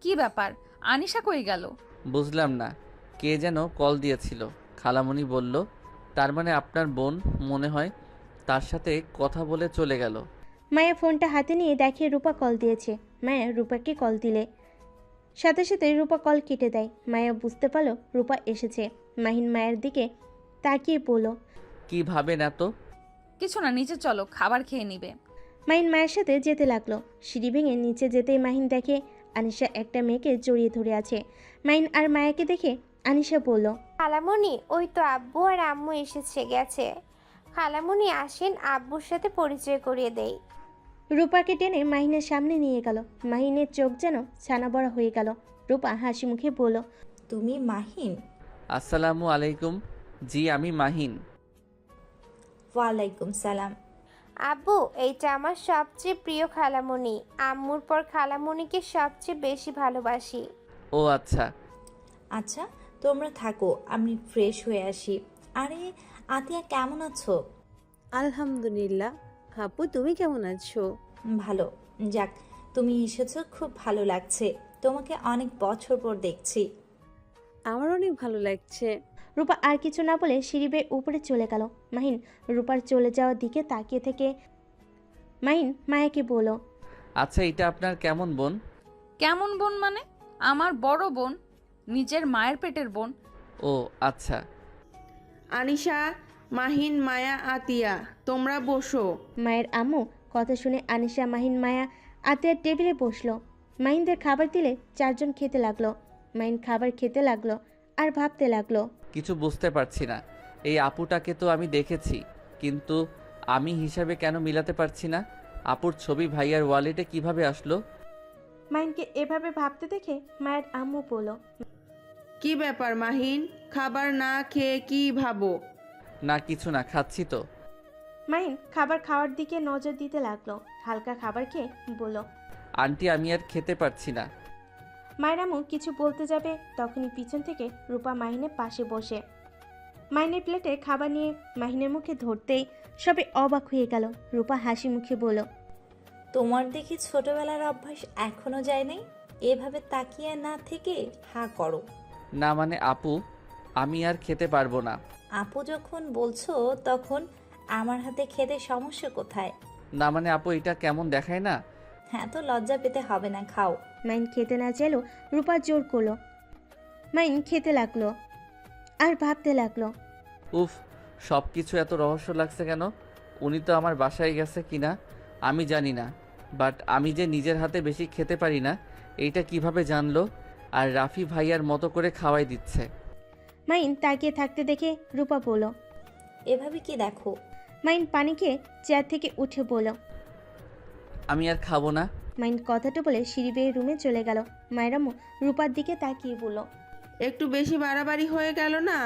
কি ব্যাপার, আনিশা কই গেল? বুঝলাম না, কে যেন কল দিয়েছিল। খালামণি বলল, তার মানে আপনার বোন মনে হয়, তার সাথে কথা বলে চলে গেল। মায়া ফোনটা হাতে নিয়ে দেখে রূপা কল দিয়েছে। মায়া রূপাকে কল দিলে সাথে সাথে রূপা কল কেটে দেয়। মায়া বুঝতে পারলো রূপা এসেছে। মাহিন মায়ের দিকে তাকিয়ে বলল, কি ভাবেন এত? কিছু না, নিচে চলো, খাবার খেয়ে নিবে। মাহিন মায়ের সাথে যেতে লাগলো। সিঁড়ি ভেঙে নিচে যেতেই মাহিন দেখে আনিশা একটা মেয়েকে জড়িয়ে ধরে আছে। মাহিন আর মায়াকে দেখে আনিশা বলল, খালামণি, ওই তো আব্বু আর আম্মু গেছে। খালামণি আসেন, আব্বুর সাথে পরিচয় করিয়ে দেই। রূপাকে টেনে মাহিনের সামনে নিয়ে গেল। মাহিনের চোখ যেন ছানা বড়া হয়ে গেল। রূপা হাসি মুখে বলল, তুমি মাহিন? আসসালামু আলাইকুম। জি, আমি মাহিন। ওয়ালাইকুম সালাম। আব্বু, এইটা আমার সবচেয়ে প্রিয় খালামণি। আম্মুর পর খালামণিকে সবচেয়ে বেশি ভালোবাসি। ও আচ্ছা। আচ্ছা, তোমরা থাকো, আমি ফ্রেশ হয়ে আসি। আরে আতিয়া, কেমন আছো? আলহামদুলিল্লাহ। আপু তুমি কেমন আছো? ভালো। যাক, তুমি এসেছো, খুব ভালো লাগছে। তোমাকে অনেক বছর পর দেখছি। আমার অনেক ভালো লাগছে। রূপা আর কিছু না বলে সিঁড়ি বেয়ে উপরে চলে গেল। মাহিন রূপার চলে যাওয়ার দিকে তাকিয়ে থেকে মাহিন মায়াকে বলল, আচ্ছা, এটা আপনার কেমন বোন? কেমন বোন মানে? আমার বড় বোন, নিজের মায়ের পেটের বোন। ও আচ্ছা। আনিশা, মাহিন, মায়া, আতিয়া, তোমরা বসো। মায়ের আম্মু কথা শুনে আনিশা, মাহিন, মায়া আতিয়ার টেবিলে বসলো। মাহিনদের খাবার দিলে চারজন খেতে লাগলো। মাহিন খাবার খেতে লাগলো আর ভাবতে লাগলো। কিছু বুঝতে পারছি না, এই আপুটাকে তো আমি দেখেছি, কিন্তু আমি হিসাবে কেন মিলাতে পারছি না। আপুর ছবি ভাইয়ার ওয়ালেটে কিভাবে আসলো? মাহিনকে এভাবে ভাবতে দেখে মায়ের আম্মু বলল, কি ব্যাপার মাহিন, খাবার না খেয়ে কি ভাবো? না কিছু না, খাচ্ছি তো। মাহিন খাবার খাওয়ার দিকে নজর দিতে লাগলো। হালকা খাবার খেয়ে বলল, আন্টি, আমি আর খেতে পারছি না। মায়ের আম্মু কিছু বলতে যাবে, তখনই পিছন থেকে রূপা মাহিনের পাশে বসে মাহিনের প্লেটে খাবার নিয়ে মাহিনের মুখে ধরতেই সবে অবাক হয়ে গেল। রূপা হাসি মুখে বলল, তোমার দেখি ছোটবেলার অভ্যাস এখনো যায় নাই। এভাবে তাকিয়ে না থেকে হা করো। না মানে আপু, আমি আর খেতে পারবো না। আপু যখন বলছো, তখন আমার হাতে খেতে সমস্যা কোথায়? না মানে আপু, এটা কেমন দেখায় না? হ্যাঁ, তো লজ্জা পেতে হবে না, খাও। মাহিন খেতে না চাইলেও রূপা জোর করলো। মাহিন খেতে লাগলো আর ভাবতে লাগলো, উফ, সব কিছু এত রহস্য লাগছে কেন? উনি তো আমার বাসায় গেছে কিনা আমি জানি না, বাট আমি যে নিজের হাতে বেশি খেতে পারি না এইটা কিভাবে জানলো? আর রাফি ভাইয়ার মতো করে খাওয়াই দিচ্ছে। মাহিন তাকিয়ে থাকতে দেখে রূপা বলল, এভাবে কি দেখো? মাহিন পানি খেয়ে চেয়ার থেকে উঠে বলল, আমি আর খাবো না। মাহিন কথাটা বলে সিঁড়ি বেয়ে রুমে চলে গেল। মায়ের আম্মু রূপার দিকে তাকিয়ে বলল, একটু বেশি বাড়াবাড়ি হয়ে গেল না?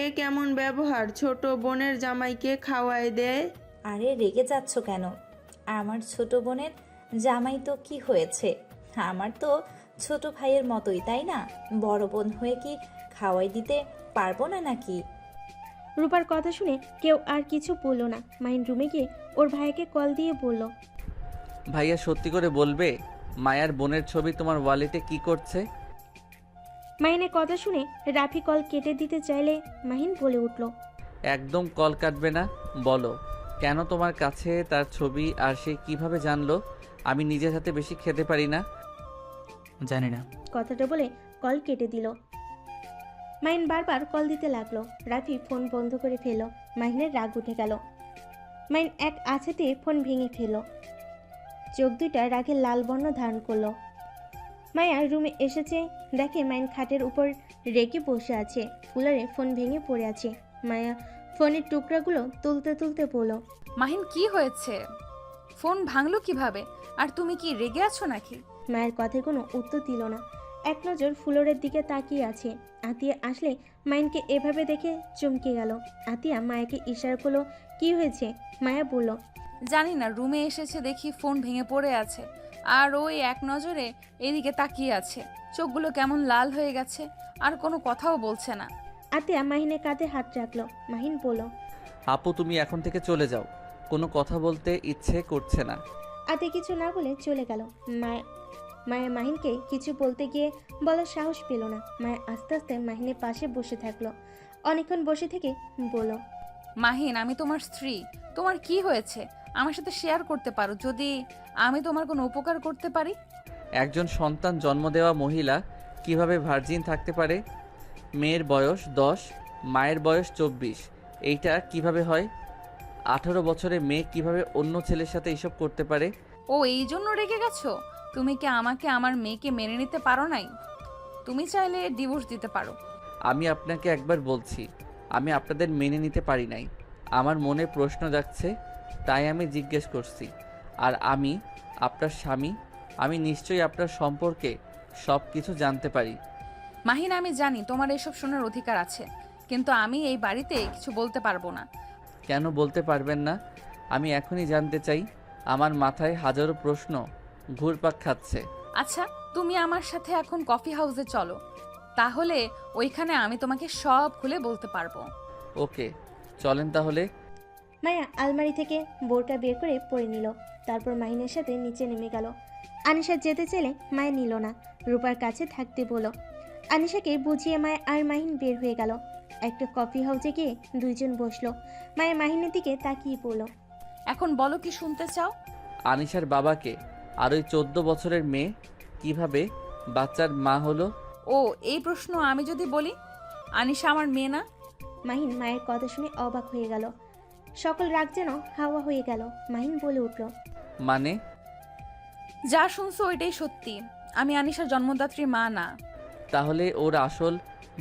এ কেমন ব্যবহার? ছোট বোনের জামাইকে খাওয়াই দেয়। আরে রেগে যাচ্ছ কেন? আমার ছোট বোনের জামাই তো কি হয়েছে? আমার তো ছোট ভাইয়ের মতোই, তাই না? বড় বোন হয়ে কি খাওয়াই দিতে পারবো না নাকি? রূপার কথা শুনে কেউ আর কিছু বলল না। মাহিন রুমে গিয়ে ওর ভাইকে কল দিয়ে বলল, ভাইয়া সত্যি করে বলবে, মায়ার বোনের ছবি তোমার ওয়ালেটে কি করছে? মাহিনের কথা শুনে রাফি কল কেটে দিতে চাইলে মাহিন বলে উঠল, একদম কল কাটবে না, বলো কেন তোমার কাছে তার ছবি, আর সে কিভাবে জানলো আমি নিজের হাতে বেশি খেতে পারি না? জানি না। কথাটা বলে কল কেটে দিল। মাহিন বারবার কল দিতে লাগলো। রাফি ফোন বন্ধ করে ফেলল। মাহিনের রাগ উঠে গেল। মাহিন এক আছাতে ফোন ভেঙে ফেলল। চোখ দুইটা রাগে লাল বর্ণ ধারণ করলো। মায়া রুমে এসেছে, দেখে মাহিন খাটের উপর রেগে বসে আছে, কুলারে ফোন ভেঙে পড়ে আছে। মায়া ফোনের টুকরাগুলো তুলতে তুলতে বলল, মাহিন, কি হয়েছে? ফোন ভাঙলো কিভাবে? আর তুমি কি রেগে আছো নাকি? মায়ের কথায় কোনো উত্তর দিল না। এক নজর ফ্লোরের দিকে তাকিয়ে আছে। আতিয়া আসলে মাহিনকে এভাবে দেখে চমকে গেল। আতিয়া মায়াকে ইশারা করলো, কি হয়েছে? মায়া বলল, জানি না, রুমে এসেছে দেখি ফোন ভেঙে পড়ে আছে, আর ওই এক নজরে এদিকে তাকিয়ে আছে, চোখগুলো কেমন লাল হয়ে গেছে, আর কোনো কথাও বলছে না। আতিয়া মাহিনের কাঁধে হাত রাখলো। মাহিন বলল, আপু তুমি এখন থেকে চলে যাও, কোনো কথা বলতে ইচ্ছে করছে না। আতিয়া কিছু না বলে চলে গেল। মায়া মাহিনকে কিছু বলতে গিয়ে বলার সাহস পেল না। মায়া আস্তে আস্তে মাহিনের পাশে বসে থাকলো। অনেকক্ষণ বসে থেকে বলল, মাহিন, আমি তোমার স্ত্রী, তোমার কি হয়েছে আমার সাথে শেয়ার করতে পারো, যদি আমি তোমার কোনো উপকার করতে পারি। একজন সন্তান জন্ম দেওয়া মহিলা কিভাবে ভার্জিন থাকতে পারে? মেয়ের বয়স 10, মায়ের বয়স 24, এইটা কিভাবে হয়? 18 বছরের মেয়ে কিভাবে অন্য ছেলের সাথে এসব করতে পারে? ও এই জন্য রেগে গেছো? তুমি কি আমাকে আমার মেয়েকে মেনে নিতে পারো নাই? তুমি চাইলে ডিভোর্স দিতে পারো। আমি আপনাকে একবার বলছি, আমি আপনাদের মেনে নিতে পারি নাই। আমার মনে প্রশ্ন জাগছে, তাই আমি জিজ্ঞেস করছি। আর আমি আপনার স্বামী, আমি নিশ্চয়ই আপনার সম্পর্কে সব কিছু জানতে পারি। মাহিন, আমি জানি তোমার এসব শোনার অধিকার আছে, কিন্তু আমি এই বাড়িতে কিছু বলতে পারবো না। কেন বলতে পারবেন না? আমি এখনই জানতে চাই। আমার মাথায় হাজারো প্রশ্ন ঘুরপাক খাচ্ছে। আচ্ছা, তুমি আমার সাথে এখন কফি হাউসে চলো, তাহলে ওইখানে আমি তোমাকে সব খুলে বলতে পারবো। ওকে, চলেন তাহলে। মায়া আলমারি থেকে বোরকা বের করে পরে নিল। তারপর মাহিনের সাথে নিচে নেমে গেল। আনিশা যেতে চাইলে মায়া নিল না, রূপার কাছে থাকতে বলল। আনিশাকে বুঝিয়ে মায়া আর মাহিন বের হয়ে গেল। একটা কফি হাউসে গিয়ে দুইজন বসলো। মায়া মাহিনের দিকে তাকিয়ে পড়ল। এখন বলো, কি শুনতে চাও? আনিশার বাবাকে আর ওই 14 বছরের মেয়ে কিভাবে বাচ্চার মা হলো? ও এই প্রশ্ন আমি যদি বলি আনিশা আমার মেয়ে না? মাহিন মায়ের কথা শুনে অবাক হয়ে গেল। সকল রাগ যেন হাওয়া হয়ে গেল। মাহিন বলে উঠল, মানে? যা শুনছো ওইটাই সত্যি, আমি আনিশার জন্মদাত্রী মা না। তাহলে ওর আসল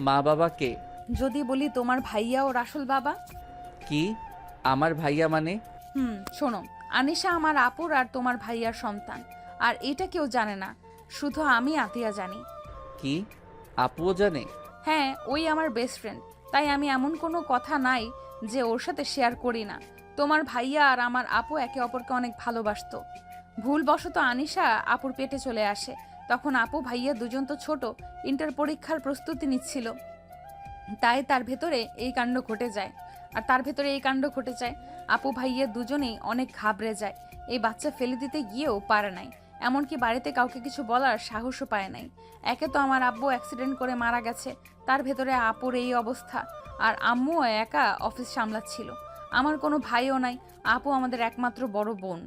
মা বাবা কে? যদি বলি তোমার ভাইয়া ওর আসল বাবা। কি? আমার ভাইয়া মানে? শোনো, আনিশা আমার আপুর আর তোমার ভাইয়ার সন্তান, আর এটা কেউ জানে না, শুধু আমি আতিয়া জানি। কি, আপুও জানে? হ্যাঁ, ওই আমার বেস্ট ফ্রেন্ড, তাই আমি এমন কোনো কথা নাই যে ওর সাথে শেয়ার করি না। তোমার ভাইয়া আর আমার আপু একে অপরকে অনেক ভালোবাসতো। ভুলবশত আনিশা আপুর পেটে চলে আসে, তখন আপু ভাইয়া দুজন তো ছোট, ইন্টার পরীক্ষার প্রস্তুতি নিচ্ছিল, তাই তার ভেতরে এই কাণ্ড ঘটে যায়। আপু ভাইয়া দুজনেই অনেক ঘাবড়ে যায়, এই বাচ্চা ফেলে দিতে গিয়েও পারে নাই, এমনকি বাড়িতে কাউকে কিছু বলার সাহসও পায় নাই। একে তো আমার আব্বু অ্যাক্সিডেন্ট করে মারা গেছে, তার ভেতরে আপুর এই অবস্থা, আর আম্মুও একা অফিস সামলাচ্ছিল। আমার কোনো ভাইও নাই, আপু আমাদের একমাত্র বড় বোন,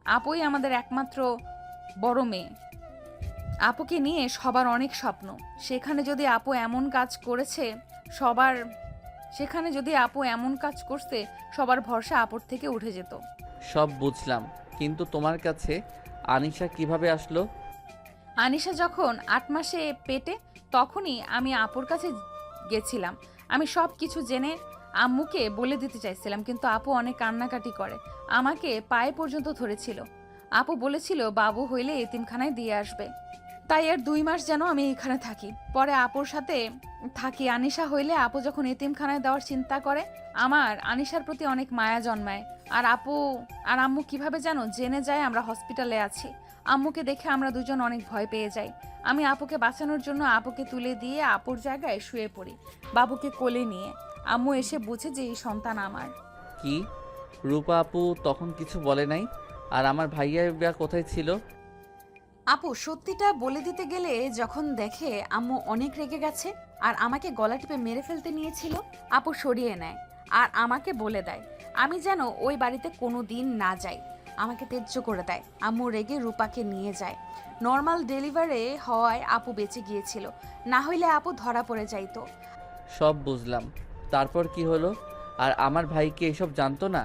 আপুই আমাদের একমাত্র বড় মেয়ে। আপুকে নিয়ে সবার অনেক স্বপ্ন, সেখানে যদি আপু এমন কাজ করছে সবার ভরসা আপুর থেকে উঠে যেত। সব বুঝলাম, কিন্তু তোমার কাছে আনিশা কিভাবে আসলো? আনিশা যখন 8 মাসে পেটে, তখনই আমি আপুর কাছে গেছিলাম। আমি সব কিছু জেনে আম্মুকে বলে দিতে চাইছিলাম, কিন্তু আপু অনেক কান্নাকাটি করে, আমাকে পায়ে পর্যন্ত ধরেছিল। আপু বলেছিল বাবু হইলে এতিমখানায় দিয়ে আসবে, তাই আর 2 মাস যেন আমি এখানে থাকি। পরে আপুর সাথে থাকি। আনিশা হইলে আপু যখন এতিমখানায় দেওয়ার চিন্তা করে, আমার আনিশার প্রতি অনেক মায়া জন্মায়। আর আপু আর আম্মু কিভাবে যেন জেনে যায় আমরা হসপিটালে আছি। আম্মুকে দেখে আমরা দুজন অনেক ভয় পেয়ে যাই। আমি আপুকে বাঁচানোর জন্য আপুকে তুলে দিয়ে আপুর জায়গায় শুয়ে পড়ি, বাবুকে কোলে নিয়ে। আম্মু এসে বুঝে যে এই সন্তান আমার। কি, রূপা আপু তখন কিছু বলে নাই? আর আমার ভাইয়া বা কোথায় ছিল? আপু সত্যিটা বলে দিতে গেলে যখন দেখে আম্মু অনেক রেগে গেছে আর আমাকে গলা টিপে মেরে ফেলতে নিয়েছিল, আপু সরিয়ে নেয় আর আমাকে বলে দেয় আমি যেন ওই বাড়িতে কোনো দিন না যাই। আমাকে তেজ্য করে দেয়। আম্মু রেগে রূপাকে নিয়ে যায়। নর্মাল ডেলিভারি হওয়ায় আপু বেঁচে গিয়েছিল, না হইলে আপু ধরা পড়ে যাইতো। সব বুঝলাম, তারপর কি হলো? আর আমার ভাই কি এসব জানতো না?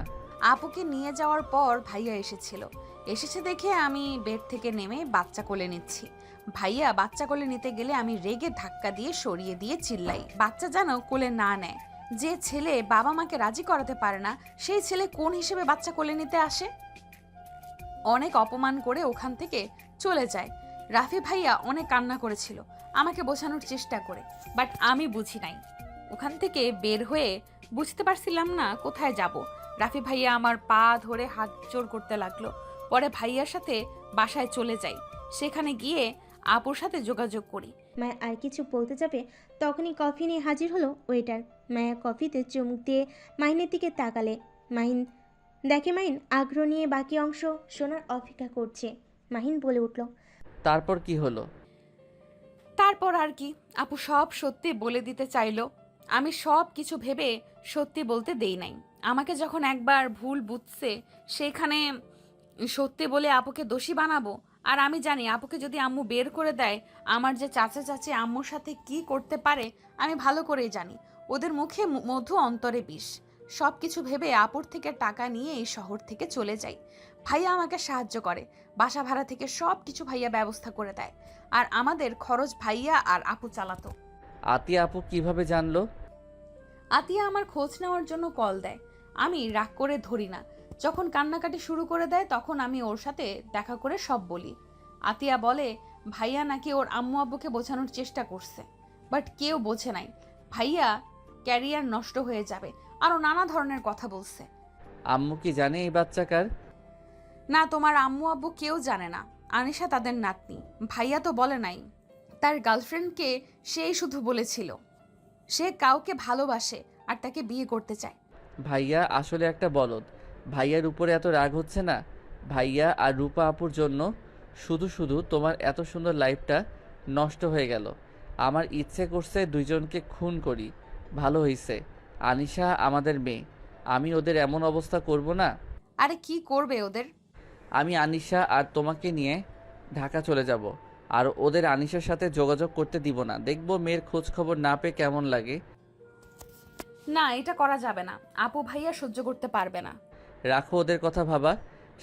আপুকে নিয়ে যাওয়ার পর ভাইয়া এসেছে দেখে আমি বেড থেকে নেমে বাচ্চা কোলে নিচ্ছি। ভাইয়া বাচ্চা কোলে নিতে গেলে আমি রেগে ধাক্কা দিয়ে সরিয়ে দিয়ে চিল্লাই, বাচ্চা যেন কোলে না নেয়। যে ছেলে বাবা মাকে রাজি করাতে পারে না, সেই ছেলে কোন হিসেবে বাচ্চা কোলে নিতে আসে? অনেক অপমান করে ওখান থেকে চলে যায়। রাফি ভাইয়া অনেক কান্না করেছিল আমাকে বোঝানোর চেষ্টা করে, বাট আমি বুঝি নাই। ওখান থেকে বের হয়ে বুঝতে পারছিলাম না কোথায় যাব। রাফি ভাইয়া আমার পা ধরে হাত জোর করতে লাগলো। পরে ভাইয়ার সাথে বাসায় চলে যাই। সেখানে গিয়ে আপুর সাথে যোগাযোগ করি। মায়া আর কিছু বলতে যাবে তখনই কফি নিয়ে হাজির হলো ওয়েটার। মায়া কফিতে চুমুক দিয়ে মাহিনের দিকে তাকালে মাহিন দেখে মাহিন আগ্রহ নিয়ে বাকি অংশ শোনার অপেক্ষা করছে। মাহিন বলে উঠল, তারপর কি হলো? তারপর আর কি, আপু সব সত্যি বলে দিতে চাইলো। আমি সব কিছু ভেবে সত্যি বলতে দেই নাই। আমাকে যখন একবার ভুল বুঝছে সেইখানে সত্যি বলে আপুকে দোষী বানাবো। আর আমি জানি আপুকে যদি আম্মু বের করে দেয়, আমার যে চাচা চাচি আম্মুর সাথে কি করতে পারে আমি ভালো করেই জানি। ওদের মুখে মধু, অন্তরে বিষ। সব কিছু ভেবে আপুর থেকে টাকা নিয়ে এই শহর থেকে চলে যাই। ভাইয়া আমাকে সাহায্য করে, বাসা ভাড়া থেকে সব কিছু ভাইয়া ব্যবস্থা করে দেয়। আর আমাদের খরচ ভাইয়া আর আপু চালাতো। আতিয়া আপু কিভাবে জানলো? আতিয়া আমার খোঁজ নেওয়ার জন্য কল দেয়। আমি রাগ করে ধরি না। যখন কান্নাকাটি শুরু করে দেয় তখন আমি ওর সাথে দেখা করে সব বলি। আতিয়া বলে ভাইয়া নাকি ওর আম্মু আব্বুকে বোঝানোর চেষ্টা করছে, বাট কেউ বোঝে নাই। ভাইয়া ক্যারিয়ার নষ্ট হয়ে যাবে, আরো নানা ধরনের কথা বলছে। আম্মু কি জানে এই বাচ্চা কার? না, তোমার আম্মু আব্বু কেউ জানে না। আনিশা তাদের নাতনি। ভাইয়া তো বলে নাই। তার গার্লফ্রেন্ডকে সেই শুধু বলেছিল সে কাউকে ভালোবাসে আর তাকে বিয়ে করতে চায়। ভাইয়া আসলে একটা বলদ। ভাইয়ার উপরে এত রাগ হচ্ছে না? ভাইয়া আর রূপা আপুর জন্য শুধু শুধু তোমার এত সুন্দর লাইফটা নষ্ট হয়ে গেল। আমার ইচ্ছে করছে দুইজনকে খুন করি। ভালো হইছে, আনিশা আমাদের মেয়ে। আমি ওদের এমন অবস্থা করব না। আরে কি করবে ওদের? আমি আনিশা আর তোমাকে নিয়ে ঢাকা চলে যাব, আর ওদের আনিশার সাথে যোগাযোগ করতে দিব না। দেখবো মেয়ের খোঁজ খবর না পেয়ে কেমন লাগে। না, এটা করা যাবে না। আপু ভাইয়া সহ্য করতে পারবে না। রাখো ওদের কথা ভাবা।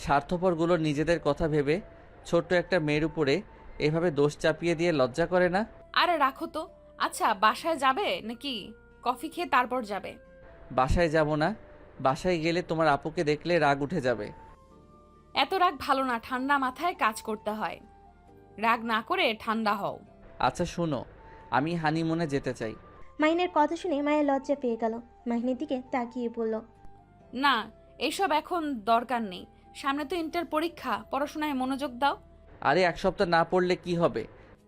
স্বার্থপরগুলো নিজেদের কথা ভেবে ছোট্ট একটা মেয়ের উপরে এভাবে দোষ চাপিয়ে দিয়ে লজ্জা করে না? আরে রাখো তো। আচ্ছা, বাসায় যাবে নাকি কফি খেয়ে তারপর যাবে? বাসায় যাব না। বাসায় গেলে তোমার আপুকে দেখলে রাগ উঠে যাবে। এত রাগ ভালো না, ঠান্ডা মাথায় কাজ করতে হয়। রাগ না করে ঠান্ডা হও। আচ্ছা শুনো, আমি হানিমুনে যেতে চাই। মাহিনের কথা শুনে মায়া লজ্জা পেয়ে গেল। মাহিনের দিকে তাকিয়ে বলল, না, এইসব এখন দরকার নেই। সামনে তো ইন্টার পরীক্ষা, পড়াশোনায় মনোযোগ দাও। আরে এক সপ্তাহ না পড়লে কি হবে?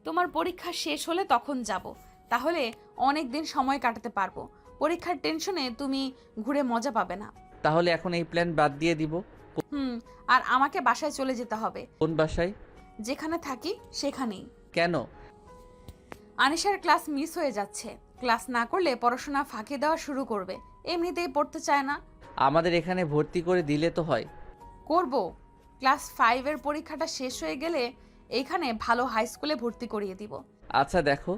তোমার পরীক্ষা শেষ হলে তখন যাব। তাহলে অনেক দিন সময় কাটাতে পারবো। পরীক্ষার টেনশনে তুমি ঘুরে মজা পাবে না। তাহলে এখন এই প্ল্যান বাদ দিয়ে দিব। আর আমাকে বাসায় চলে যেতে হবে। কোন বাসায়? যেখানে থাকি সেখানেই। কেন? আনিশার ক্লাস মিস হয়ে যাচ্ছে। ক্লাস না করলে পড়াশোনা ফাঁকি দেওয়া শুরু করবে। এমনিতেই পড়তে চায় না। আমাদের এখানে ভর্তি করে দিলে তো হয়। করব। ক্লাস 5-এর পরীক্ষাটা শেষ হয়ে গেলে এইখানে ভালো হাই স্কুলে ভর্তি করিয়ে দিব। আচ্ছা দেখো।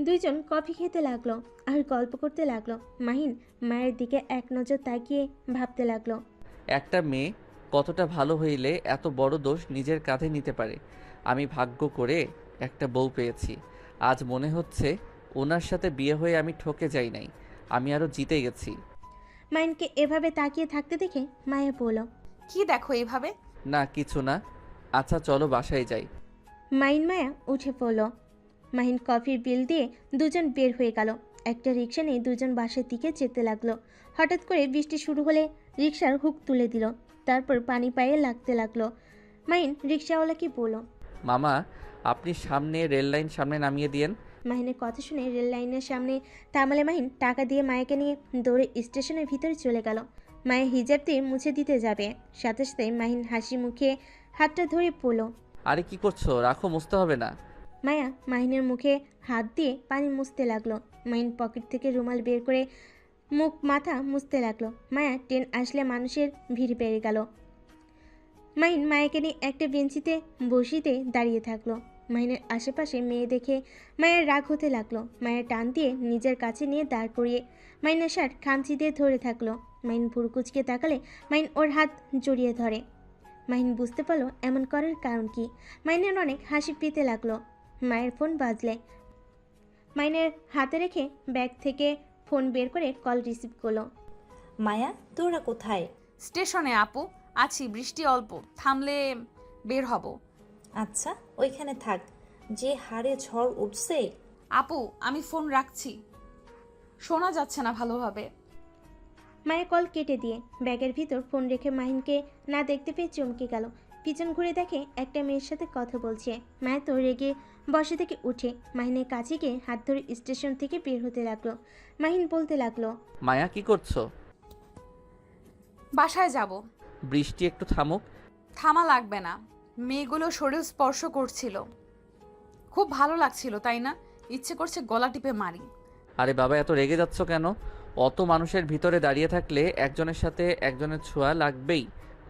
দুইজন কফি খেতে লাগলো আর গল্প করতে লাগলো। মাহিন মায়ের দিকে এক নজর তাকিয়ে ভাবতে লাগলো, একটা মেয়ে কতটা ভালো হইলে এত বড় দোষ নিজের কাঁধে নিতে পারে। আমি ভাগ্য করে একটা বউ পেয়েছি। আজ মনে হচ্ছে ওনার সাথে বিয়ে হয়ে আমি ঠকে যাই নাই, আমি আরও জিতে গেছি। মাহিনকে এভাবে তাকিয়ে থাকতে দেখে মায়া বলল, কি দেখো এইভাবে? না কিছু না। আচ্ছা চলো বাসায় যাই। মাহিন মায়া উঠে পড়ল। মাহিন কফির বিল দিয়ে দুজন বের হয়ে গেল। একটা রিক্সা নিয়ে দুজন বাসার দিকে যেতে লাগলো। হঠাৎ করে বৃষ্টি শুরু হলে রিক্সার হুক তুলে দিল। তারপর পানি পায়ে লাগতে লাগলো। মাহিন রিক্সাওয়ালাকে বলল, মামা আপনি সামনে রেল লাইন সামনে নামিয়ে দিয়েন। মাহিনের কথা শুনে রেল লাইনের সামনে থামালে মাহিন টাকা দিয়ে মায়াকে নিয়ে দৌড়ে স্টেশনের ভিতরে চলে গেল। মায়ের হিজাব দিয়ে মুছে দিতে যাবে, সাথে সাথে মাহিন হাসি মুখে হাতটা ধরে পড়ল। আরে কি করছো? রাখো, মুছতে হবে না। মায়া মাহিনের মুখে হাত দিয়ে পানি মুছতে লাগলো। মাহিন পকেট থেকে রুমাল বের করে মুখ মাথা মুছতে লাগলো। মায়া ট্রেন আসলে মানুষের ভিড় বেড়ে গেল। মাহিন মায়াকে নিয়ে একটা বেঞ্চিতে বসিতে দাঁড়িয়ে থাকলো। মাহিনের আশেপাশে মেয়ে দেখে মায়ের রাগ হতে লাগলো। মায়ের টান দিয়ে নিজের কাছে নিয়ে দাঁড় করিয়ে মাহিনের শার্ট খামচি দিয়ে ধরে থাকলো। মাহিন ভুরুকুচকে তাকালে মাহিন ওর হাত জড়িয়ে ধরে। মাহিন বুঝতে পারলো এমন করার কারণ কি। মাহিনের অনেক হাসি পেতে লাগলো। মায়ের ফোন বাজলে মাহিনের হাতে রেখে ব্যাগ থেকে ফোন বের করে কল রিসিভ করলো। মায়া, তোরা কোথায়? স্টেশনে আপু। আছি, বৃষ্টি অল্প থামলে বের হব। আচ্ছা, ওইখানে থাক। যে হারে ঝড় উঠছে। আপু আমি ফোন রাখছি, শোনা যাচ্ছে না ভালোভাবে। মায়ের কল কেটে দিয়ে ব্যাগের ভিতর ফোন রেখে মাহিনকে না দেখতে পেয়ে চমকে গেল। পিছন ঘুরে দেখে একটা মেয়ের সাথে কথা বলছে। মায়া তো রেগে বসে থেকে উঠে মাহিনের কাছে গিয়ে হাত ধরে স্টেশন থেকে বের হতে লাগলো। মাহিন বলতে লাগলো, মায়া কি করছো? বাসায় যাব। বৃষ্টি একটু থামুক। থামা লাগবে না, মেয়েগুলো শরীর স্পর্শ করছিল, খুব ভালো লাগছিল তাই না? ইচ্ছে করছে গলা টিপে মারি। আরে বাবা, এত রেগে যাচ্ছ কেন? অত মানুষের ভিতরে দাঁড়িয়ে থাকলে একজনের সাথে একজনের ছোঁয়া লাগবেই।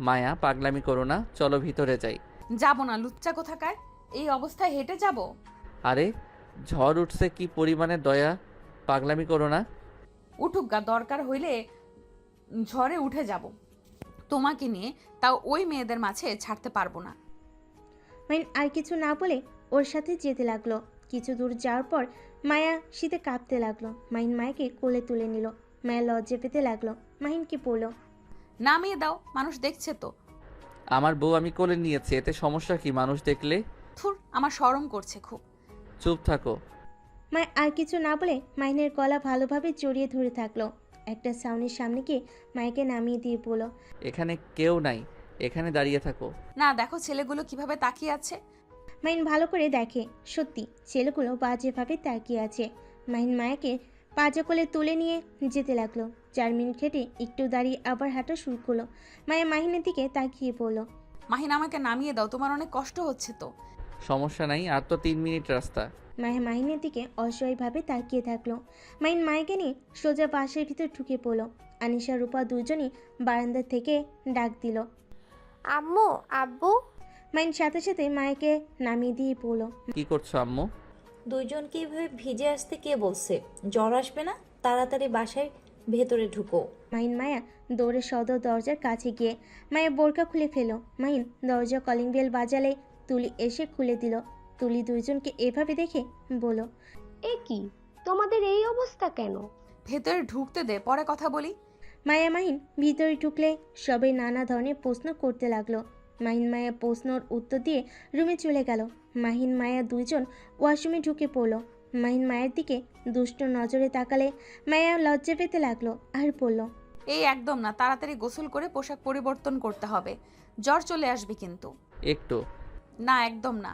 মায়া, পাগলামি করো না, চলো ভিতরে যাই। যাব না, লুচ্চা কোথাকার, এই অবস্থায় হেঁটে যাব? আরে ঝড় উঠছে, কি পরিমাণে দয়া, পাগলামি করো না। উঠুক গা, দরকার হইলে ঝড়ে উঠে যাব, তোমাকে নিয়ে, তাও ওই মেয়েদের মাঝে ছাড়তে পারবো না। মাহিন আর কিছু না বলে ওর সাথে যেতে লাগলো। কিছু দূর যাওয়ার পর মায়া শীতে কাঁপতে লাগলো। মাহিন মায়াকে কোলে তুলে নিল। মায়া লজ্জা পেতে লাগলো। মাহিনকে বলল, নামিয়ে দাও, মানুষ দেখছে তো। আমার বউ আমি কোলে নিয়েছি, এতে সমস্যা কি মানুষ দেখলে? থুর, আমার শরম করছে খুব। চুপ থাকো। মায়া আর কিছু না বলে মাহিনের গলা ভালোভাবে জড়িয়ে ধরে থাকলো। একটা সাউনির সামনে গিয়ে মায়াকে নামিয়ে দিয়ে বলল, এখানে কেউ নাই, এখানে দাঁড়িয়ে থাকো। না, দেখো ছেলেগুলো কিভাবে তাকিয়ে আছে। মাহিন ভালো করে দেখে, সত্যি ছেলেগুলো বাজেভাবে তাকিয়ে আছে। মাহিন মায়াকে পাজা কোলে তুলে নিয়ে যেতে লাগলো। 4 মিনিট হেঁটে একটু দাঁড়িয়ে আবার হাঁটা শুরু করলো। মায়া মাহিনের দিকে তাকিয়ে বলল, মাহিন, আমাকে নামিয়ে দাও, তোমার অনেক কষ্ট হচ্ছে তো। সমস্যা নাই, আর তো 3 মিনিট রাস্তা। মায়া মাহিনের দিকে অসহায়ভাবে তাকিয়ে থাকলো। মাহিন মায়াকে নিয়ে সোজা বাসের ভিতর ঢুকে পড়লো। আনিশা রূপা দুজনই বারান্দা থেকে ডাক দিল। আম্মু, আব্বু। মাহিন সাথে সাথে মায়াকে নামিয়ে দিয়ে পড়লো, কি করছো আম্মু? দুইজনকে এভাবে ভিজে আসতে কে বলছে? জ্বর আসবে না? তাড়াতাড়ি বাসায় ভেতরে ঢুকো। মাহিন মায়া দৌড়ে সদর দরজার কাছে গিয়ে মায়া বোরকা খুলে ফেলো। মাহিন দরজা কলিং বেল বাজালে তুলি এসে খুলে দিল। তুলি দুইজনকে এভাবে দেখে বলো, এ কি, তোমাদের এই অবস্থা কেন? ভেতরে ঢুকতে দে, পরে কথা বলি। মায়া মাহিন ভিতরে ঢুকলে সবাই নানা ধরনের প্রশ্ন করতে লাগলো। মাহিন মায়া প্রশ্নর উত্তর দিয়ে রুমে চলে গেল। মাহিন মায়া দুইজন ওয়াশরুমে ঢুকে পড়লো। মাহিন মায়ের দিকে দুষ্ট নজরে তাকালে মায়া লজ্জা পেতে লাগলো আর বলল, এই একদম না, তাড়াতাড়ি গোসল করে পোশাক পরিবর্তন করতে হবে, জ্বর চলে আসবে কিন্তু। একটু না, একদম না।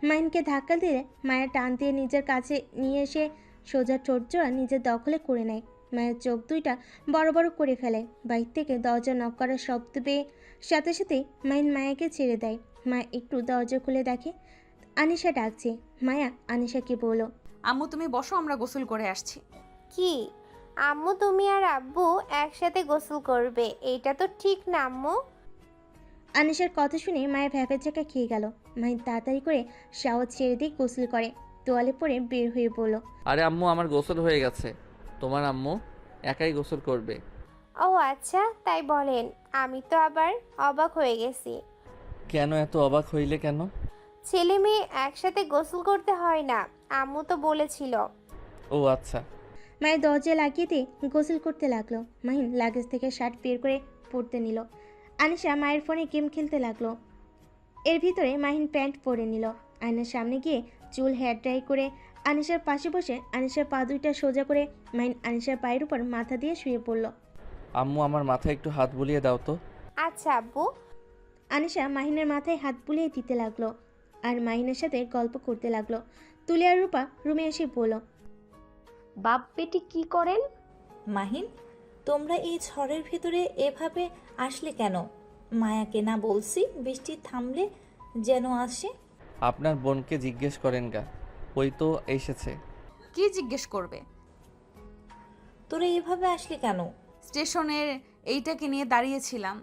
মাহিনকে ধাক্কা দিয়ে মায়া টান দিয়ে নিজের কাছে নিয়ে এসে সোজা ঠোঁটজোড়া নিজের দখলে করে নেয়। মায়ের চোখ দুইটা বড় বড় করে ফেলে। বাইর থেকে দরজা নক করার শব্দ পেয়ে সাথে সাথেই মাহিন মায়াকে ছেড়ে দেয়। মায়া একটু দরজা খুলে দেখে আনিশা ডাকছে। মায়া আনিশাকে বলল, আম্মু তুমি বসো, আমরা গোসল করে আসছি। কি আম্মু, তুমি আর আব্বু একসাথে গোসল করবে? এটা তো ঠিক না আম্মু। আনিশার কথা শুনে মায়ের ভ্যাপের চাকা খেয়ে গেল। মাহিন তাড়াতাড়ি করে শাওয়ার ছেড়ে দিয়ে গোসল করে তোয়ালে পরে বের হয়ে বলল, আরে আম্মু, আমার গোসল হয়ে গেছে, তোমার আম্মু একাই গোসল করবে। ও আচ্ছা, তাই বলেন। আমি তো আবার অবাক হয়ে গেছি। কেন এত অবাক হইলে কেন? ছেলে মেয়ে একসাথে গোসল করতে হয় না, আম্মু তো বলেছিল। ও আচ্ছা। মায়ের দরজা লাগিয়ে দিয়ে গোসল করতে লাগলো। মাহিন লাগেজ থেকে শার্ট বের করে পরতে নিল। আনিশা মায়ের ফোনে গেম খেলতে লাগলো। এর ভিতরে মাহিন প্যান্ট পরে নিল। আয়নার সামনে গিয়ে চুল হেয়ার ড্রাই করে আনিশার পাশে বসে আনিশার পা দুইটা সোজা করে মাহিন আনিশার পায়ের উপর মাথা দিয়ে শুয়ে পড়ল। আম্মু, আমার মাথায় একটু হাত বুলিয়ে দাও তো। আচ্ছা আব্বু। আনিশা মাহিনের মাথায় হাত বুলিয়ে দিতে লাগলো আর মাহিনের সাথে গল্প করতে লাগলো। তুলি আর রূপা রুমে এসে বলল, বাপ বেটি কি করেন? মাহিন, তোমরা এই ঝড়ের ভিতরে এভাবে আসলে কেন? মায়াকে না বলছি বৃষ্টি থামলে যেন আসে। আপনার বোনকে জিজ্ঞেস করেন গা, ওই তো এসেছে। কি জিজ্ঞেস করবে? তোরা এভাবে আসলি কেন? স্টেশনের এইটাকে নিয়ে দাঁড়িয়েছিলাম,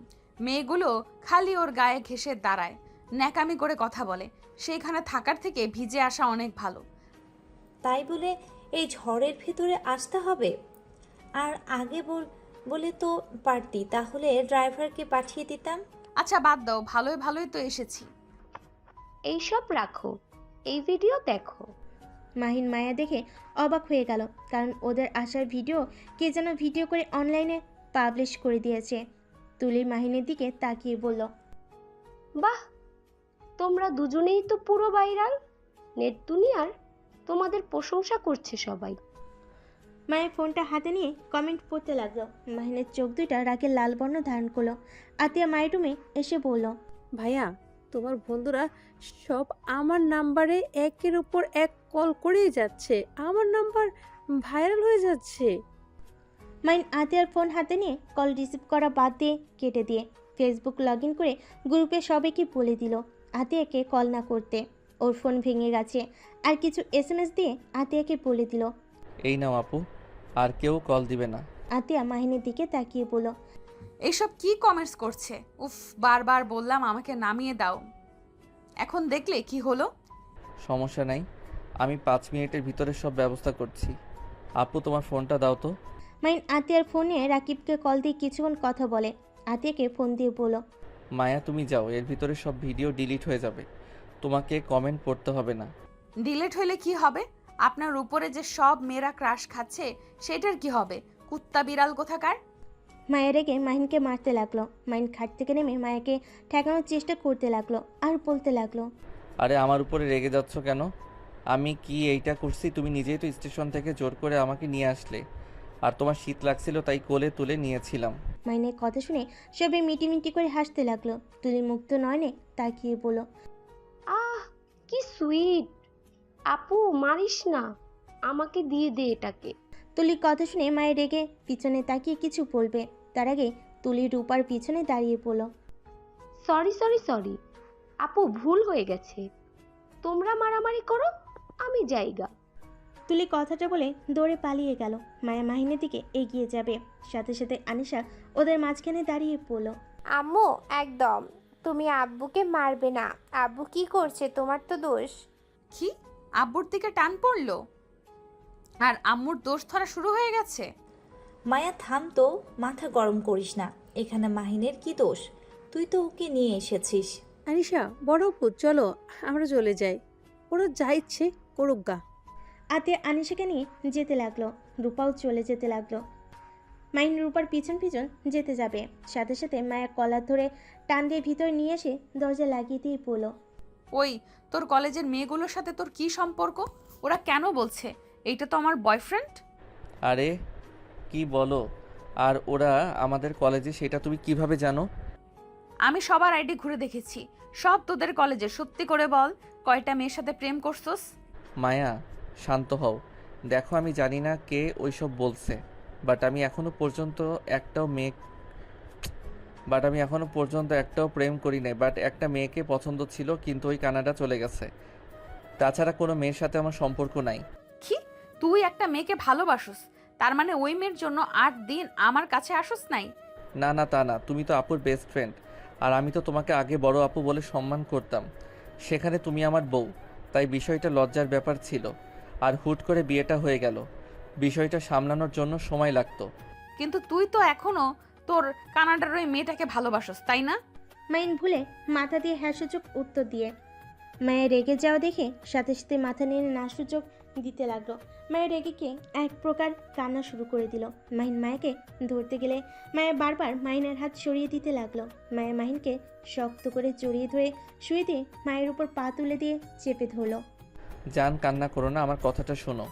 মেয়েগুলো খালি ওর গায়ে ঘেঁষে দাঁড়ায়, ন্যাকামি করে কথা বলে, সেইখানে থাকার থেকে ভিজে আসা অনেক ভালো। তাই বলে এই ঝড়ের ভিতরে আসতে হবে? আর আগে বলে তো পারতি, তাহলে ড্রাইভারকে পাঠিয়ে দিতাম। আচ্ছা বাদ দাও, ভালোই ভালোই তো এসেছি। এইসব রাখো, এই ভিডিও দেখো। মাহিন মায়া দেখে অবাক হয়ে গেল, কারণ ওদের আসার ভিডিও কে যেন ভিডিও করে অনলাইনে পাবলিশ করে দিয়েছে। তুলি মাহিনের দিকে তাকিয়ে বলল, বাহ, তোমরা দুজনেই তো পুরো ভাইরাল। নেট দুনিয়ার তোমাদের প্রশংসা করছে সবাই। মায়ের ফোনটা হাতে নিয়ে কমেন্ট পড়তে লাগলো। মাহিনের চোখ দুইটা রাগে লাল বর্ণ ধারণ করলো। আতিয়া মায়ের রুমে এসে বলল, ভাইয়া, তোমার বন্ধুরা সব আমার নাম্বারে একের উপর এক কল করেই যাচ্ছে, আমার নাম্বার ভাইরাল হয়ে যাচ্ছে। মাইন আতিয়ার ফোন হাতে নিয়ে কল রিসিভ করা বাদ দিয়ে কেটে দিয়ে ফেসবুক লগ ইন করে গ্রুপে সবাইকে বলে দিল আতিয়াকে কল না করতে। ওর ফোন ভেঙে গেছে। আর কিছু SMS দিয়ে আতিয়াকে বলে দিল। এই নাও আপু, আর কেউ কল দিবে না। আতিয়া মাহিনের দিকে তাকিয়ে বলল, এইসব কি কমেন্টস করছে? উফ, বারবার বললাম আমাকে নামিয়ে দাও, এখন দেখলে কি হলো? সমস্যা নাই, আমি 5 মিনিটের ভিতরে সব ব্যবস্থা করছি। আপু তোমার ফোনটা দাও তো। মাইন আতিয়ার ফোনে রাকিবকে কল দিয়ে কিছুক্ষণ কথা বলে। আতিয়াকে ফোন দিয়ে বলল, মায়া তুমি যাও, এর ভিতরে সব ভিডিও ডিলিট হয়ে যাবে, তোমাকে কমেন্ট পড়তে হবে না। ডিলেট হইলে কি হবে? আপনার উপরে যে সব মেয়েরা ক্রাশ খাচ্ছে সেটার কি হবে? কুত্তা বিড়াল কোথাকার। মায়া রেগে মাহিনকে মারতে লাগলো। মাহিন খাট থেকে নেমে মায়াকে ঠেকানোর চেষ্টা করতে লাগলো আর বলতে লাগলো, আরে আমার উপরে রেগে যাচ্ছ কেন? আমি কি এইটা করছি? তুমি নিজেই তো স্টেশন থেকে জোর করে আমাকে নিয়ে আসলে, আর তোমার শীত লাগছিল তাই কোলে তুলে নিয়েছিলাম। মাইনের কথা শুনে সবাই মিটিমিটি করে হাসতে লাগলো। তুলি মুক্ত নয়নে তাকিয়ে বলল, আহ কি সুইট। আপু মারিস না, আমাকে দিয়ে দে এটাকে। তুলির কথা শুনে মায়ের রেগে পিছনে তাকিয়ে কিছু বলবে, তার আগে তুলি রূপার পিছনে দাঁড়িয়ে পড়ল। সরি সরি সরি আপু, ভুল হয়ে গেছে। তোমরা মারামারি করো, আমি যাইগা। তুলি কথাটা বলে দৌড়ে পালিয়ে গেল। মায়া মাহিনের দিকে এগিয়ে যাবে, সাথে সাথে আনিশা ওদের মাঝখানে দাঁড়িয়ে পড়ল। আম্মু একদম, তুমি আব্বুকে মারবে না। আব্বু কি করছে? তোমার তো দোষ। কি? আব্বুর দিকে টান পড়লো আর আম্মুর দোষ ধরা শুরু হয়ে গেছে? মায়া থাম তো, মাথা গরম করিস না। এখানে মাহিনের কি দোষ? তুই তো ওকে নিয়ে এসেছিস। আনিশা, বড় আপু চলো আমরা চলে যাই, ওরা যা ইচ্ছে করুক গা। আতিয়া আনিশাকে নিয়ে যেতে লাগলো। রূপাও চলে যেতে লাগলো। মাইন রূপার পিছন পিছন যেতে যাবে, সাথে সাথে মায়া কলার ধরে টান দিয়ে ভিতরে নিয়ে এসে দরজা লাগিয়ে দিয়ে পড়ল। ওই, তোর কলেজের মেয়েগুলোর সাথে তোর কি সম্পর্ক? ওরা কেন বলছে এইটা তো আমার বয়ফ্রেন্ড? আরে কি বলো? আর ওরা আমাদের কলেজে, সেটা তুমি কিভাবে জানো? আমি সবার আইডি ঘুরে দেখেছি, সব তোদের কলেজে। সত্যি করে বল, কয়টা মেয়ের সাথে প্রেম করছস? মায়া শান্ত হও। দেখো আমি জানি না কে ওইসব বলছে, বাট আমি এখনো পর্যন্ত একটাও প্রেম করি নাই। বাট একটা মেয়েকে পছন্দ ছিল, কিন্তু ওই কানাডা চলে গেছে। তাছাড়া কোনো মেয়ের সাথে আমার সম্পর্ক নাই। কি? তুই একটা মেয়েকে ভালোবাসস, তার মানে ওই মেয়ের জন্য 8 দিন আমার কাছে আসস নাই? না না, তা না, তুমি তো আপুর বেস্ট ফ্রেন্ড, আর আমি তো তোমাকে আগে বড় আপু বলে সম্মান করতাম। সেখানে তুমি আমার বউ, তাই বিষয়টা লজ্জার ব্যাপার ছিল। আর হুট করে বিয়েটা হয়ে গেল, বিষয়টা সামলানোর জন্য সময় লাগতো। কিন্তু তুই তো এখনো তোর কানাডার ওই মেয়েটাকে ভালোবাসস, তাই না? মাইন ভুলে মাথা দিয়ে হ্যাঁ সূচক উত্তর দিয়ে মায়ের রেগে যাওয়া দেখে সাথে সাথে মাথা নিয়ে না সূচক দিতে লাগলো। মায়ের রেগে গিয়ে এক প্রকার কান্না শুরু করে দিল। মাহিন মায়াকে ধরতে গেলে মায়া বারবার মাহিনের হাত সরিয়ে দিতে লাগলো। মায়া মাহিনকে শক্ত করে জড়িয়ে ধরে শুয়ে দিয়ে মায়ের উপর পা তুলে দিয়ে চেপে ধরলো। জান, কান্না করো না, আমার কথাটা শোনো।